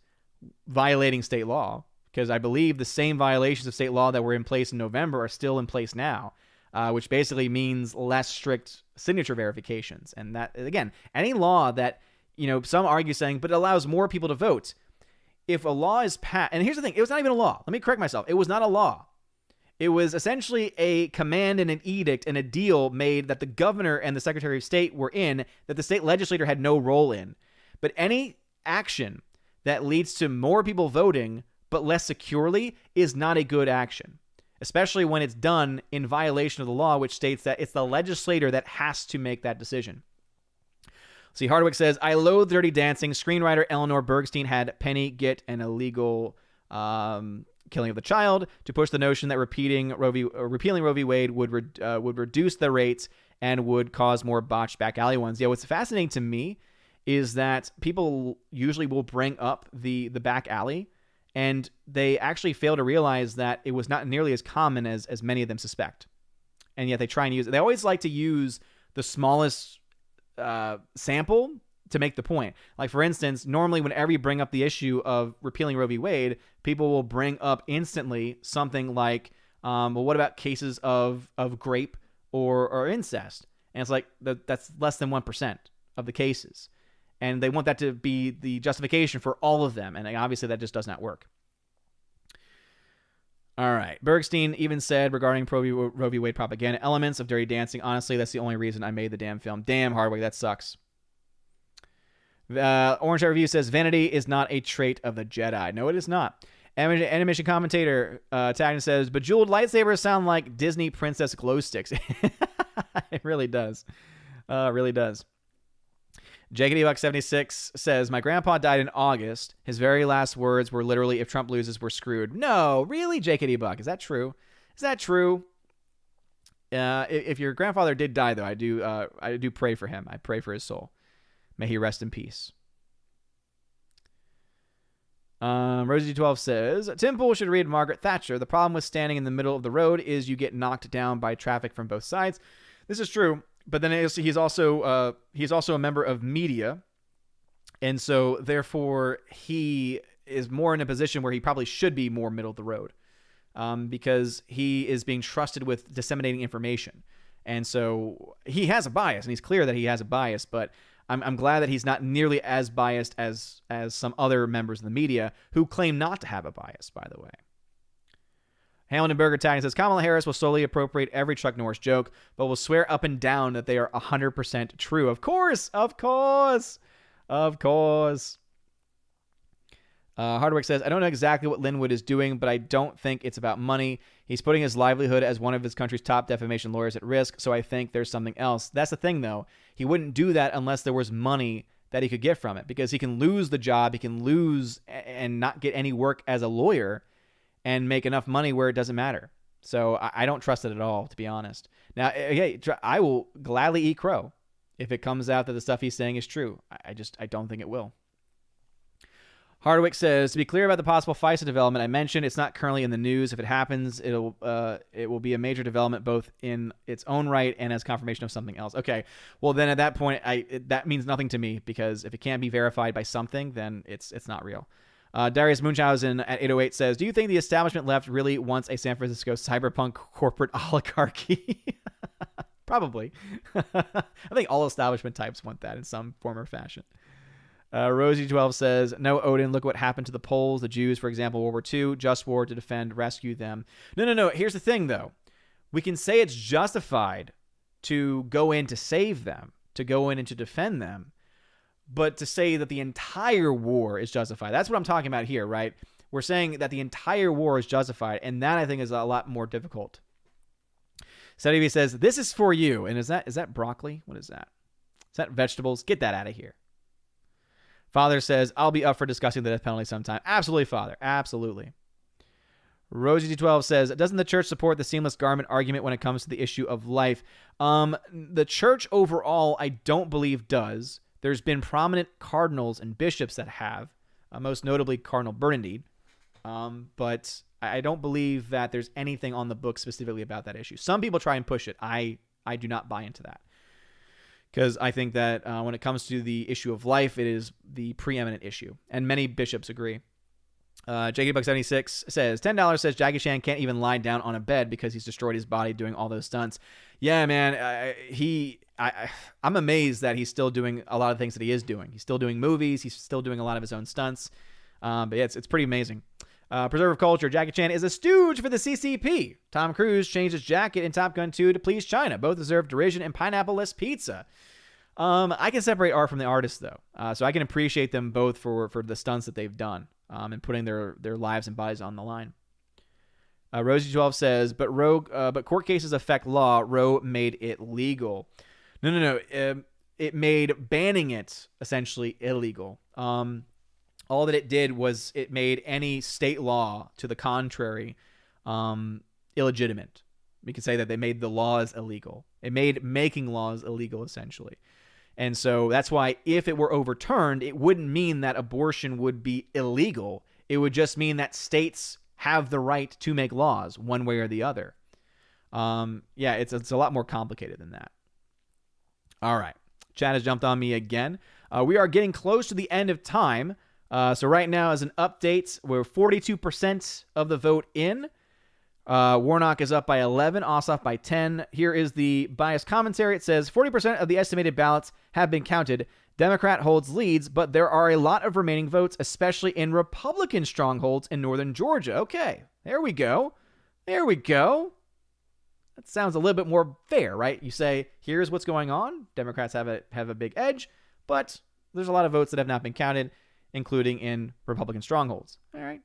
[SPEAKER 1] violating state law, because I believe the same violations of state law that were in place in November are still in place now, which basically means less strict signature verifications. And that, again, any law that, some argue saying, but it allows more people to vote. If a law is passed, and here's the thing, it was not even a law. Let me correct myself. It was not a law. It was essentially a command and an edict and a deal made that the governor and the Secretary of State were in, that the state legislature had no role in. But any action that leads to more people voting but less securely is not a good action, especially when it's done in violation of the law, which states that it's the legislator that has to make that decision. See, Hardwick says, I loathe Dirty Dancing. Screenwriter Eleanor Bergstein had Penny get an illegal killing of the child to push the notion that repealing Roe v. Wade would reduce the rates and would cause more botched back alley ones. Yeah, what's fascinating to me is that people usually will bring up the back alley, and they actually fail to realize that it was not nearly as common as many of them suspect. And yet they try and use it. They always like to use the smallest sample to make the point. Like, for instance, normally whenever you bring up the issue of repealing Roe v. Wade, people will bring up instantly something like, well, what about cases of rape or incest? And it's like, that's less than 1% of the cases. And they want that to be the justification for all of them. And obviously that just does not work. All right. Bergstein even said regarding Roe v. Wade propaganda elements of Dirty Dancing, honestly, that's the only reason I made the damn film. Damn, Hardwick, that sucks. Orange Review says, vanity is not a trait of the Jedi. No, it is not. Animation commentator Tagnon says, bejeweled lightsabers sound like Disney princess glow sticks. It really does. Really does. JKDBuck76 says, my grandpa died in August. His very last words were literally, if Trump loses, we're screwed. No, really, JKDBuck? Is that true? Is that true? If your grandfather did die, though, I do pray for him. I pray for his soul. May he rest in peace. Rosie12 says, Tim Pool should read Margaret Thatcher. The problem with standing in the middle of the road is you get knocked down by traffic from both sides. This is true. But then he's also a member of media, and so therefore he is more in a position where he probably should be more middle of the road, because he is being trusted with disseminating information. And so he has a bias, and he's clear that he has a bias, but I'm glad that he's not nearly as biased as some other members of the media who claim not to have a bias, by the way. Hamilton Burger Tag says, Kamala Harris will slowly appropriate every Chuck Norris joke, but will swear up and down that they are 100% true. Of course. Hardwick says, I don't know exactly what Linwood is doing, but I don't think it's about money. He's putting his livelihood as one of his country's top defamation lawyers at risk, so I think there's something else. That's the thing, though. He wouldn't do that unless there was money that he could get from it, because he can lose the job, he can lose and not get any work as a lawyer and make enough money where it doesn't matter. So I don't trust it at all, to be honest. Now, hey, I will gladly eat crow if it comes out that the stuff he's saying is true. I don't think it will. Hardwick says, to be clear about the possible FISA development I mentioned, it's not currently in the news. If it happens, it will be a major development both in its own right and as confirmation of something else. Okay, well then at that point, that means nothing to me, because if it can't be verified by something, then it's not real. Darius Munchausen at 808 says, do you think the establishment left really wants a San Francisco cyberpunk corporate oligarchy? Probably. I think all establishment types want that in some form or fashion. Rosie12 says, no, Odin, look what happened to the Poles, the Jews, for example, World War II, just war to defend, rescue them. No. Here's the thing, though. We can say it's justified to go in to save them, to go in and to defend them, but to say that the entire war is justified, that's what I'm talking about here, right? We're saying that the entire war is justified, and that I think is a lot more difficult. Sadie says, this is for you. And is that broccoli? What is that? Is that vegetables? Get that out of here. Father says, I'll be up for discussing the death penalty sometime. Absolutely, Father. Absolutely. Rosie D12 says, doesn't the church support the seamless garment argument when it comes to the issue of life? The church overall, I don't believe does. There's been prominent cardinals and bishops that have, most notably Cardinal Bernardine. But I don't believe that there's anything on the book specifically about that issue. Some people try and push it. I do not buy into that, because I think that when it comes to the issue of life, it is the preeminent issue, and many bishops agree. JaggedBuck76 says, $10 says Jackie Chan can't even lie down on a bed because he's destroyed his body doing all those stunts. Yeah, man, I'm amazed that he's still doing a lot of things that he is doing. He's still doing movies. He's still doing a lot of his own stunts. But yeah, it's pretty amazing. Preserve Culture, Jackie Chan is a stooge for the CCP. Tom Cruise changed his jacket in Top Gun 2 to please China. Both deserve derision and pineapple-less pizza. I can separate art from the artist, though. So I can appreciate them both for the stunts that they've done, and putting their lives and bodies on the line. Rosie12 says, but court cases affect law. Roe made it legal. No. It made banning it essentially illegal. All that it did was it made any state law to the contrary illegitimate. We could say that they made the laws illegal. It made making laws illegal, essentially. And so that's why if it were overturned, it wouldn't mean that abortion would be illegal. It would just mean that states have the right to make laws one way or the other. Yeah, it's a lot more complicated than that. All right. Chad has jumped on me again. We are getting close to the end of time. So right now, as an update, we're 42% of the vote in. Warnock is up by 11, Ossoff by 10. Here is the biased commentary. It says 40% of the estimated ballots have been counted. Democrat holds leads, but there are a lot of remaining votes, especially in Republican strongholds in northern Georgia. Okay, there we go. That sounds a little bit more fair, right? You say, here's what's going on. Democrats have a big edge, but there's a lot of votes that have not been counted, including in Republican strongholds. All right.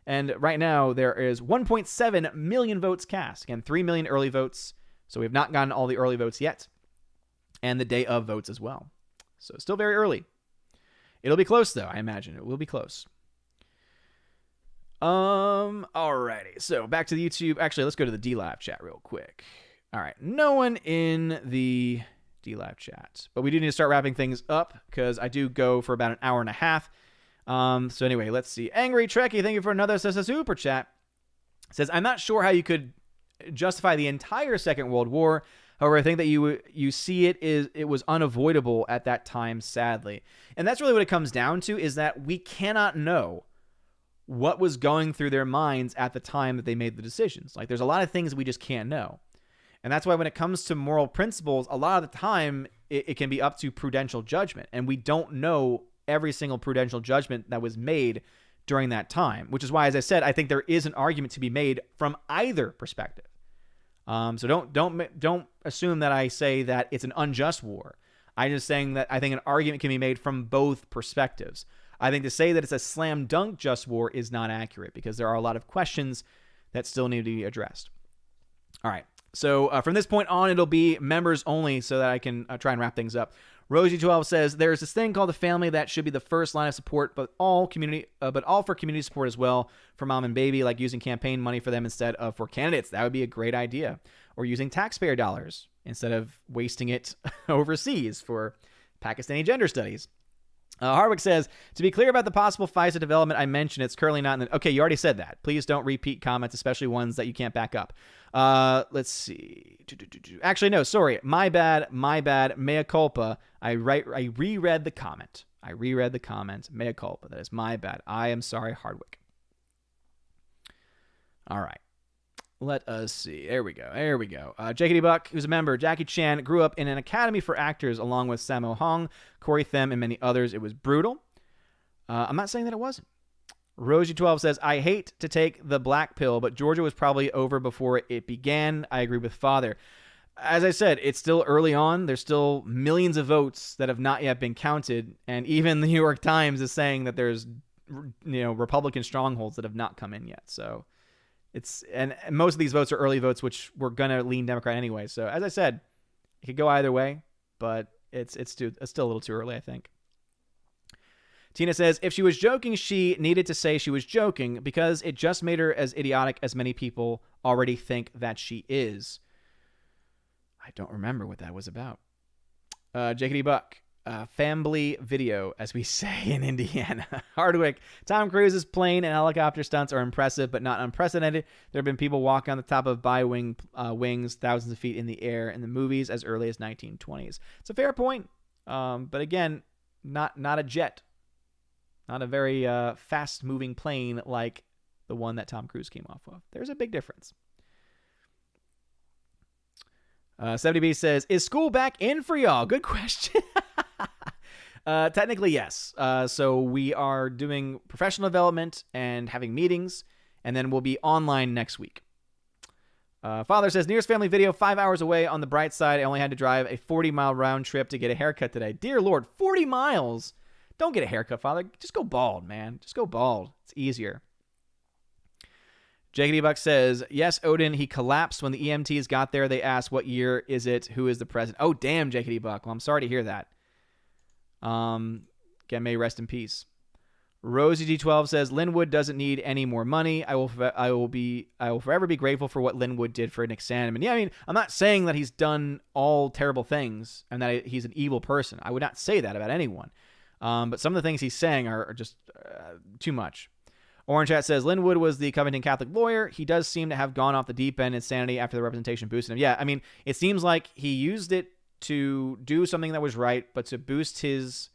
[SPEAKER 1] And right now, there is 1.7 million votes cast. Again, 3 million early votes. So we have not gotten all the early votes yet. And the day of votes as well. So still very early. It'll be close, though, I imagine. It will be close. Alrighty. So back to the YouTube. Actually, let's go to the D-Live chat real quick. All right. No one in the D-Live chat. But we do need to start wrapping things up because I do go for about an hour and a half. So anyway, let's see. Angry Trekkie, thank you for another super chat. Says, I'm not sure how you could justify the entire Second World War. However, I think that you see it was unavoidable at that time, sadly. And that's really what it comes down to, is that we cannot know what was going through their minds at the time that they made the decisions. Like, there's a lot of things we just can't know. And that's why when it comes to moral principles, a lot of the time it can be up to prudential judgment. And we don't know every single prudential judgment that was made during that time, which is why, as I said, I think there is an argument to be made from either perspective. So don't assume that I say that it's an unjust war. I'm just saying that I think an argument can be made from both perspectives. I think to say that it's a slam dunk just war is not accurate because there are a lot of questions that still need to be addressed. All right. So from this point on, it'll be members only so that I can try and wrap things up. Rosie12 says, there's this thing called the family that should be the first line of support, but all for community support as well for mom and baby, like using campaign money for them instead of for candidates. That would be a great idea. Or using taxpayer dollars instead of wasting it overseas for Pakistani gender studies. Hardwick says, to be clear about the possible FISA development I mentioned, it's currently not in the... Okay, you already said that. Please don't repeat comments, especially ones that you can't back up. Let's see. Actually, no, sorry. My bad. Mea culpa. I reread the comment. Mea culpa. That is my bad. I am sorry, Hardwick. All right. Let us see. There we go. Jackie Buck, who's a member. Jackie Chan grew up in an academy for actors along with Sammo Hung, Corey Them, and many others. It was brutal. I'm not saying that it wasn't. Rosie12 says, I hate to take the black pill, but Georgia was probably over before it began. I agree with Father. As I said, it's still early on. There's still millions of votes that have not yet been counted. And even the New York Times is saying that there's, Republican strongholds that have not come in yet. So and most of these votes are early votes, which were going to lean Democrat anyway. So as I said, it could go either way, but it's still a little too early, I think. Tina says, if she was joking, she needed to say she was joking because it just made her as idiotic as many people already think that she is. I don't remember what that was about. Jakety Buck, family video, as we say in Indiana. Hardwick, Tom Cruise's plane and helicopter stunts are impressive, but not unprecedented. There have been people walking on the top of wings thousands of feet in the air in the movies as early as 1920s. It's a fair point. But again, not a jet. Not a very fast-moving plane like the one that Tom Cruise came off of. There's a big difference. 70B says, is school back in for y'all? Good question. Technically, yes. So we are doing professional development and having meetings, and then we'll be online next week. Father says, nearest family video 5 hours away. On the bright side, I only had to drive a 40-mile round trip to get a haircut today. Dear Lord, 40 miles? Don't get a haircut, Father. Just go bald, man. Just go bald. It's easier. Jakety Buck says, yes, Odin, he collapsed when the EMTs got there. They asked, what year is it? Who is the president? Oh, damn, Jakety Buck. Well, I'm sorry to hear that. Again, may rest in peace. Rosie G12 says, Linwood doesn't need any more money. I will forever be grateful for what Linwood did for Nick Sandman. Yeah, I mean, I'm not saying that he's done all terrible things and that he's an evil person. I would not say that about anyone. But some of the things he's saying are just too much. Orange Hat says, Linwood was the Covington Catholic lawyer. He does seem to have gone off the deep end insanity after the representation boosted him. Yeah, I mean, it seems like he used it to do something that was right, but to boost his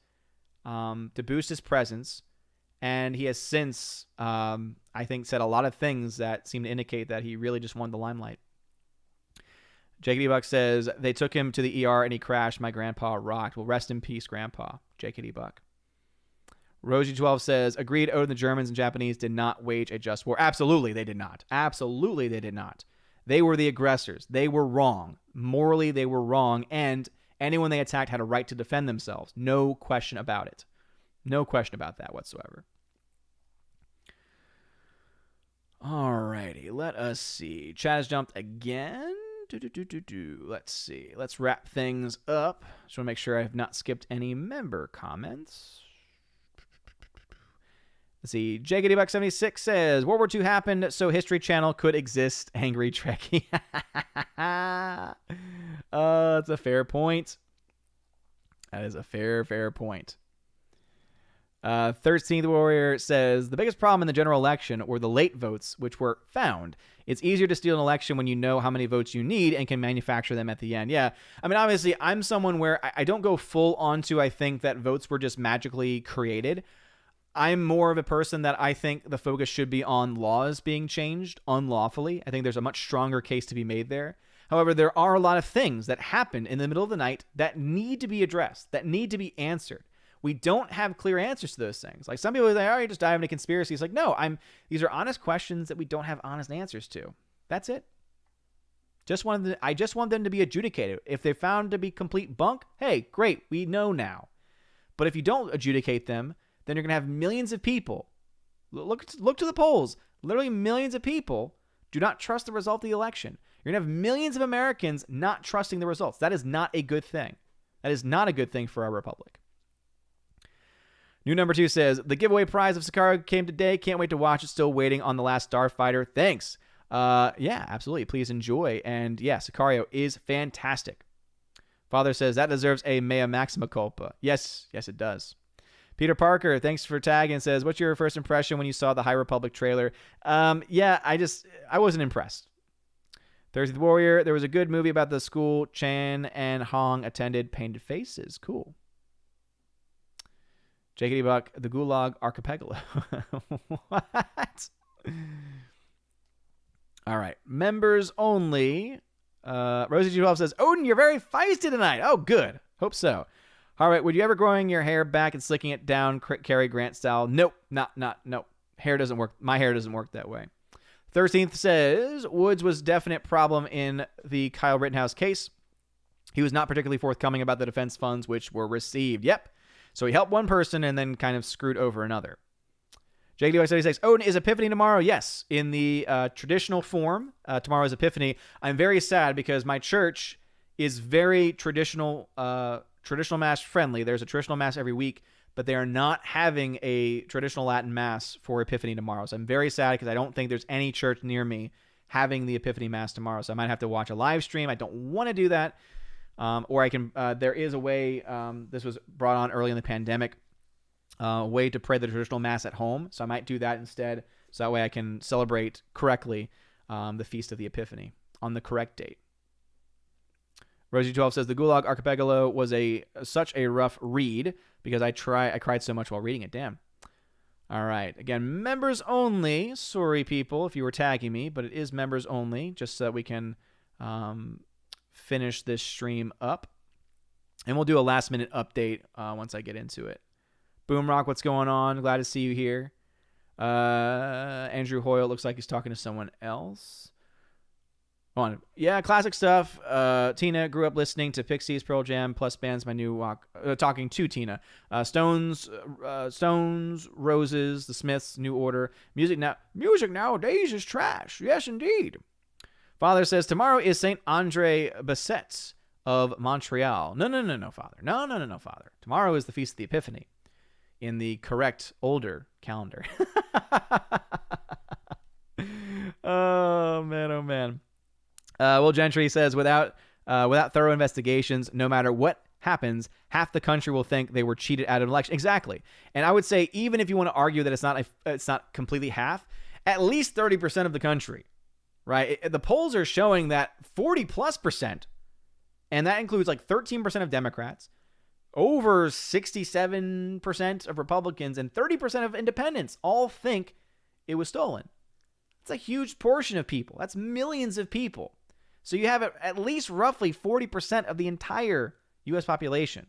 [SPEAKER 1] presence. And he has since, I think, said a lot of things that seem to indicate that he really just wanted the limelight. Jakety Buck says, they took him to the ER and he crashed. My grandpa rocked. Well, rest in peace, Grandpa. Jakety Buck. Rosie12 says, agreed, Odin, the Germans and Japanese did not wage a just war. Absolutely, they did not. Absolutely, they did not. They were the aggressors. They were wrong. Morally, they were wrong. And anyone they attacked had a right to defend themselves. No question about it. No question about that whatsoever. Alrighty, let us see. Chat has jumped again. Let's see. Let's wrap things up. Just want to make sure I have not skipped any member comments. Let's see. JGDBuck76 says, World War II happened, so History Channel could exist. Angry Trekkie. That's a fair point. That is a fair point. 13th Warrior says, the biggest problem in the general election were the late votes, which were found. It's easier to steal an election when you know how many votes you need and can manufacture them at the end. Yeah, I mean, obviously, I'm someone where I don't go full onto, I think, that votes were just magically created. I'm more of a person that I think the focus should be on laws being changed unlawfully. I think there's a much stronger case to be made there. However, there are a lot of things that happen in the middle of the night that need to be addressed, that need to be answered. We don't have clear answers to those things. Like some people are like, oh, you just dive into conspiracies. Like, no, these are honest questions that we don't have honest answers to. That's it. I just want them to be adjudicated. If they're found to be complete bunk, hey, great, we know now. But if you don't adjudicate them, then you're going to have millions of people. Look to the polls. Literally millions of people do not trust the result of the election. You're going to have millions of Americans not trusting the results. That is not a good thing. That is not a good thing for our republic. New number 2 says, the giveaway prize of Sicario came today. Can't wait to watch it. Still waiting on The Last Starfighter. Thanks. Yeah, absolutely. Please enjoy. And yeah, Sicario is fantastic. Father says, that deserves a mea maxima culpa. Yes, it does. Peter Parker, thanks for tagging, says, what's your first impression when you saw the High Republic trailer? Yeah, I wasn't impressed. Thursday the Warrior, there was a good movie about the school Chan and Hong attended. Painted Faces. Cool. Jakety Buck, the Gulag Archipelago. What? All right. Members only. Rosie G12 says, Odin, you're very feisty tonight. Oh, good. Hope so. All right. Would you ever growing your hair back and slicking it down Cary Grant style? Nope. Nope. Hair doesn't work. My hair doesn't work that way. 13th says, Woods was definite problem in the Kyle Rittenhouse case. He was not particularly forthcoming about the defense funds which were received. Yep. So he helped one person and then kind of screwed over another. JDY76, Odin, is Epiphany tomorrow? Yes, in the traditional form. Tomorrow is Epiphany. I'm very sad because my church is very traditional Mass friendly. There's a traditional Mass every week, but they are not having a traditional Latin Mass for Epiphany tomorrow. So I'm very sad because I don't think there's any church near me having the Epiphany Mass tomorrow. So I might have to watch a live stream. I don't want to do that. Or I can, there is a way, this was brought on early in the pandemic, a way to pray the traditional Mass at home. So I might do that instead. So that way I can celebrate correctly the Feast of the Epiphany on the correct date. Rosie 12 says, the Gulag Archipelago was such a rough read because I cried so much while reading it. Damn. All right. Again, members only. Sorry, people, if you were tagging me, but it is members only, just so that we can finish this stream up. And we'll do a last-minute update once I get into it. Boomrock, what's going on? Glad to see you here. Andrew Hoyle looks like he's talking to someone else. On. Yeah, classic stuff. Tina grew up listening to Pixies, Pearl Jam, plus bands. My new walk. Talking to Tina. Stones, Roses, The Smiths, New Order. Music nowadays is trash. Yes, indeed. Father says tomorrow is Saint Andre Basset of Montreal. No, Father. No, Father. Tomorrow is the Feast of the Epiphany in the correct older calendar. Oh man. Will Gentry says, without thorough investigations, no matter what happens, half the country will think they were cheated out of an election. Exactly. And I would say, even if you want to argue that it's not completely half, at least 30% of the country, right? The polls are showing that 40+%, and that includes like 13% of Democrats, over 67% of Republicans, and 30% of independents all think it was stolen. That's a huge portion of people. That's millions of people. So you have at least roughly 40% of the entire U.S. population.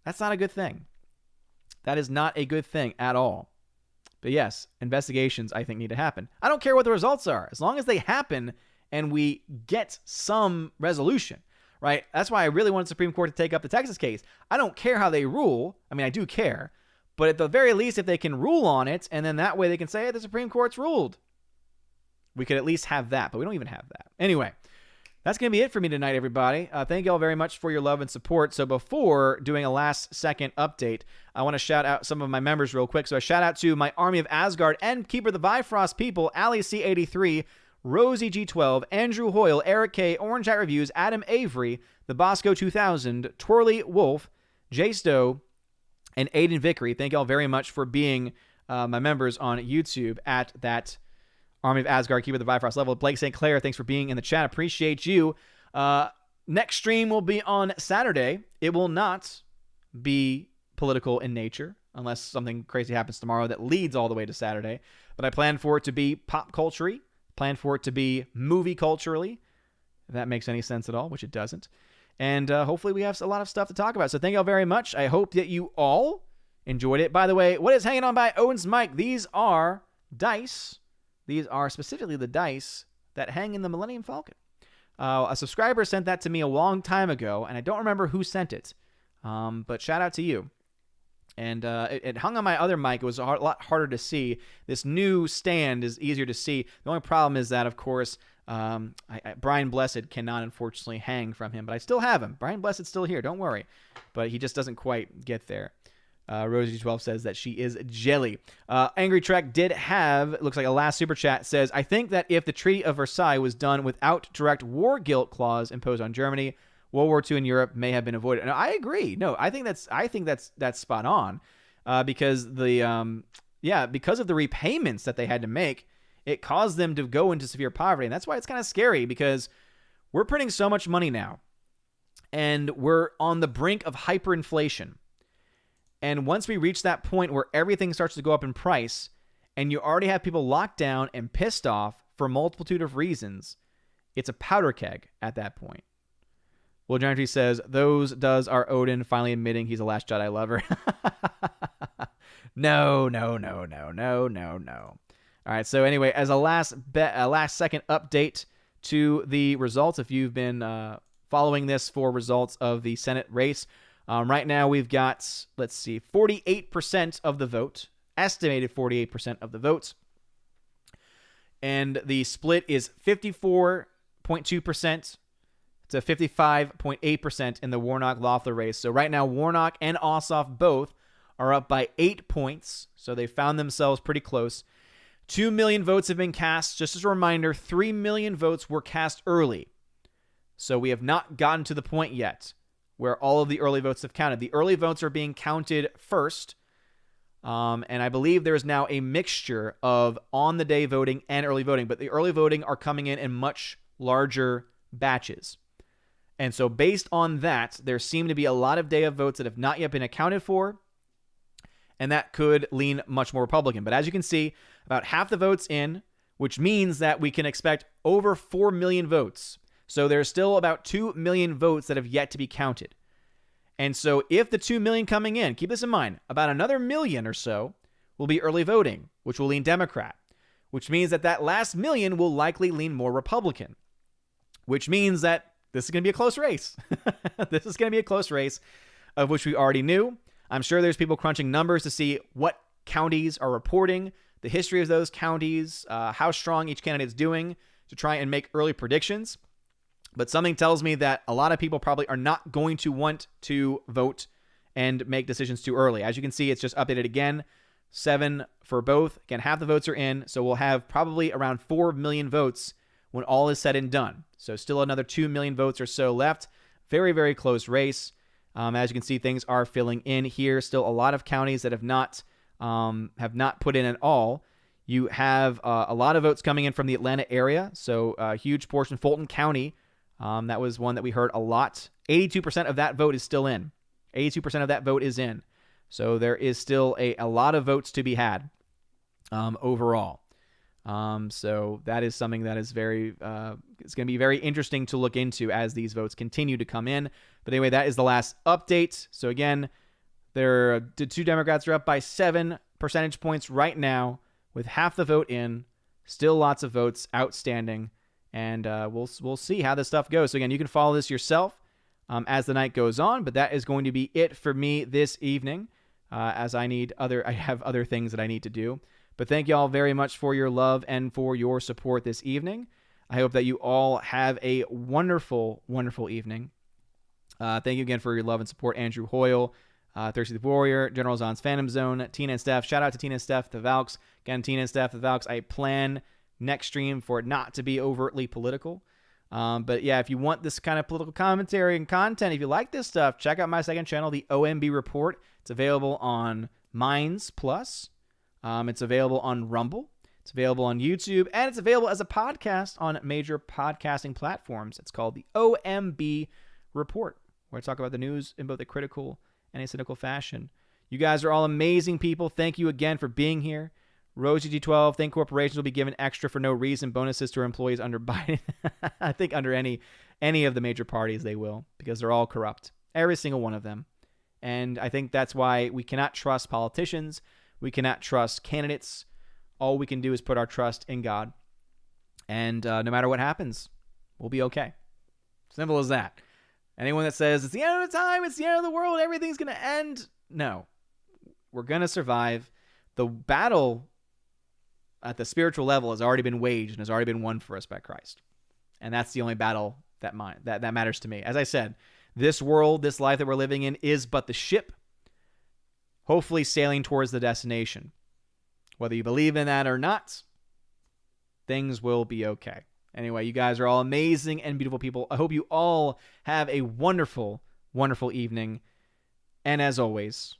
[SPEAKER 1] That's not a good thing. That is not a good thing at all. But yes, investigations, I think, need to happen. I don't care what the results are, as long as they happen and we get some resolution, right? That's why I really want the Supreme Court to take up the Texas case. I don't care how they rule. I mean, I do care. But at the very least, if they can rule on it, and then that way they can say, hey, the Supreme Court's ruled. We could at least have that, but we don't even have that. Anyway, that's going to be it for me tonight, everybody. Thank you all very much for your love and support. So before doing a last-second update, I want to shout out some of my members real quick. So a shout out to my Army of Asgard and Keeper of the Bifrost people, Ali C83, Rosie G12, Andrew Hoyle, Eric K, Orange Hat Reviews, Adam Avery, the Bosco 2000, Twirly Wolf, Jay Stowe, and Aiden Vickery. Thank you all very much for being my members on YouTube at that Army of Asgard, Keeper of the Bifrost level. Blake St. Clair, thanks for being in the chat. Appreciate you. Next stream will be on Saturday. It will not be political in nature. unless something crazy happens tomorrow that leads all the way to Saturday. But I plan for it to be pop culture-y, plan for it to be movie culturally, if that makes any sense at all, which it doesn't. And hopefully we have a lot of stuff to talk about. So thank you all very much. I hope that you all enjoyed it. By the way, what is hanging on by Owen's mic? These are dice. These are specifically the dice that hang in the Millennium Falcon. A subscriber sent that to me a long time ago, and I don't remember who sent it. But shout out to you. And it hung on my other mic. It was a lot harder to see. This new stand is easier to see. The only problem is that, of course, Brian Blessed cannot unfortunately hang from him, but I still have him. Brian Blessed's still here. Don't worry. But he just doesn't quite get there. Rosie12 says that she is jelly. Angry Trek did have, looks like a last super chat, says, I think that if the Treaty of Versailles was done without direct war guilt clause imposed on Germany, World War II in Europe may have been avoided. No, I agree. No, I think that's spot on, because because of the repayments that they had to make, it caused them to go into severe poverty, and that's why it's kind of scary, because we're printing so much money now, and we're on the brink of hyperinflation. And once we reach that point where everything starts to go up in price, and you already have people locked down and pissed off for a multitude of reasons, it's a powder keg at that point. Will Giantry says, those does are Odin finally admitting he's a Last Jedi lover. No. All right, so anyway, as a last second update to the results, if you've been following this for results of the Senate race, right now we've got, 48% of the vote, estimated 48% of the votes, and the split is 54.2% to 55.8% in the Warnock-Loeffler race. So right now, Warnock and Ossoff both are up by 8 points, so they found themselves pretty close. 2 million votes have been cast. Just as a reminder, 3 million votes were cast early. So we have not gotten to the point yet where all of the early votes have counted. The early votes are being counted first, and I believe there is now a mixture of on-the-day voting and early voting, but the early voting are coming in much larger batches. And so based on that, there seem to be a lot of day of votes that have not yet been accounted for, and that could lean much more Republican. But as you can see, about half the votes in, which means that we can expect over 4 million votes. So there's still about 2 million votes that have yet to be counted. And so if the 2 million coming in, keep this in mind, about another million or so will be early voting, which will lean Democrat, which means that that last million will likely lean more Republican, which means that this is going to be a close race. This is going to be a close race, of which we already knew. I'm sure there's people crunching numbers to see what counties are reporting, the history of those counties, how strong each candidate is doing to try and make early predictions. But something tells me that a lot of people probably are not going to want to vote and make decisions too early. As you can see, it's just updated again. 7 for both. Again, half the votes are in, so we'll have probably around 4 million votes when all is said and done. So still another 2 million votes or so left. Very, very close race. As you can see, things are filling in here. Still a lot of counties that have not put in at all. You have a lot of votes coming in from the Atlanta area. So a huge portion. Fulton County, that was one that we heard a lot. 82% of that vote is still in. 82% of that vote is in. So there is still a lot of votes to be had overall. So that is something that is it's going to be very interesting to look into as these votes continue to come in. But anyway, that is the last update. So again, the 2 Democrats are up by 7 percentage points right now with half the vote in, still lots of votes outstanding. And we'll see how this stuff goes. So again, you can follow this yourself as the night goes on, but that is going to be it for me this evening, as I have other things that I need to do. But thank you all very much for your love and for your support this evening. I hope that you all have a wonderful, wonderful evening. Thank you again for your love and support, Andrew Hoyle, Thirsty the Warrior, General Zon's Phantom Zone, Tina and Steph. Shout out to Tina and Steph, the Valks. Again, Tina and Steph, the Valks. I plan next stream for it not to be overtly political. But yeah, if you want this kind of political commentary and content, if you like this stuff, check out my second channel, the OMB Report. It's available on Minds Plus. It's available on Rumble. It's available on YouTube, and it's available as a podcast on major podcasting platforms. It's called the OMB Report, where I talk about the news in both a critical and a cynical fashion. You guys are all amazing people. Thank you again for being here. Rosie G12, think corporations will be given extra for no reason bonuses to employees under Biden. I think under any of the major parties they will, because they're all corrupt. Every single one of them. And I think that's why we cannot trust politicians. We cannot trust candidates. All we can do is put our trust in God. And no matter what happens, we'll be okay. Simple as that. Anyone that says, it's the end of the time, it's the end of the world, everything's going to end. No. We're going to survive. The battle at the spiritual level has already been waged and has already been won for us by Christ. And that's the only battle that matters to me. As I said, this world, this life that we're living in is but the ship, hopefully sailing towards the destination. Whether you believe in that or not, things will be okay. Anyway, you guys are all amazing and beautiful people. I hope you all have a wonderful, wonderful evening. And as always,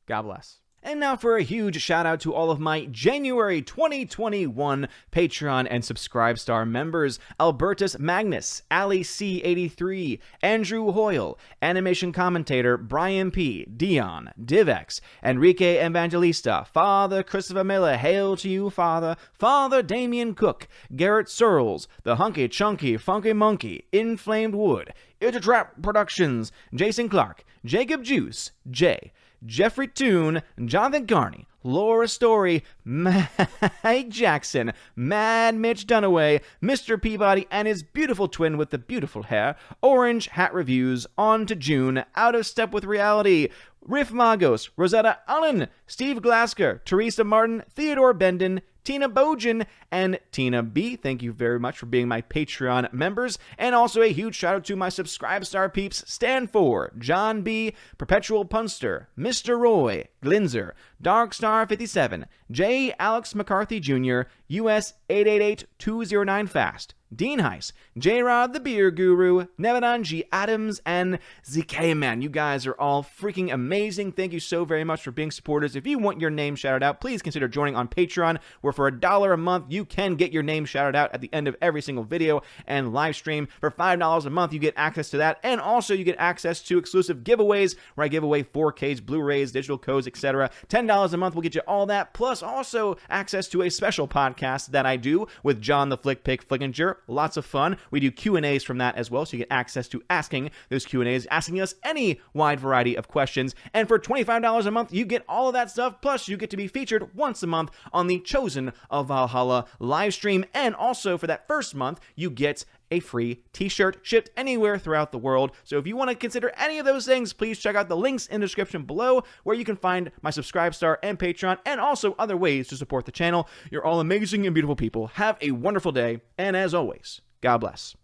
[SPEAKER 1] God bless. And now for a huge shout out to all of my January 2021 Patreon and Subscribestar members: Albertus Magnus, Ali C83, Andrew Hoyle, animation commentator Brian P, Dion, Divex, Enrique Evangelista, Father Christopher Miller, hail to you, Father, Father Damian Cook, Garrett Searles, The Hunky Chunky Funky Monkey, Inflamed Wood, It's a Trap Productions, Jason Clark, Jacob Juice, Jay, Jeffrey Toone, Jonathan Carney, Laura Story, Mike Jackson, Mad Mitch Dunaway, Mr. Peabody and his beautiful twin with the beautiful hair, Orange Hat Reviews, On to June, Out of Step with Reality, Riff Magos, Rosetta Allen, Steve Glasker, Teresa Martin, Theodore Bendon, Tina Bojan, and Tina B. Thank you very much for being my Patreon members. And also a huge shout out to my Subscribestar peeps: Stan 4, John B, Perpetual Punster, Mr. Roy, Glinzer, Darkstar 57, J. Alex McCarthy Jr., US 888209 Fast, Dean Heiss, J-Rod the Beer Guru, Nevadan G. Adams, and ZK Man. You guys are all freaking amazing. Thank you so very much for being supporters. If you want your name shouted out, please consider joining on Patreon, where for $1 a month, you can get your name shouted out at the end of every single video and live stream. For $5 a month, you get access to that, and also you get access to exclusive giveaways, where I give away 4Ks, Blu-rays, digital codes, etc. $10 a month will get you all that, plus also access to a special podcast that I do with John the Flick Pick Flickinger. Lots of fun. We do Q&As from that as well, so you get access to asking those Q&As, asking us any wide variety of questions. And for $25 a month, you get all of that stuff, plus you get to be featured once a month on the Chosen of Valhalla live stream. And also for that first month, you get a free t-shirt shipped anywhere throughout the world. So if you want to consider any of those things, please check out the links in the description below, where you can find my Subscribestar and Patreon, and also other ways to support the channel. You're all amazing and beautiful people. Have a wonderful day, and as always, God bless.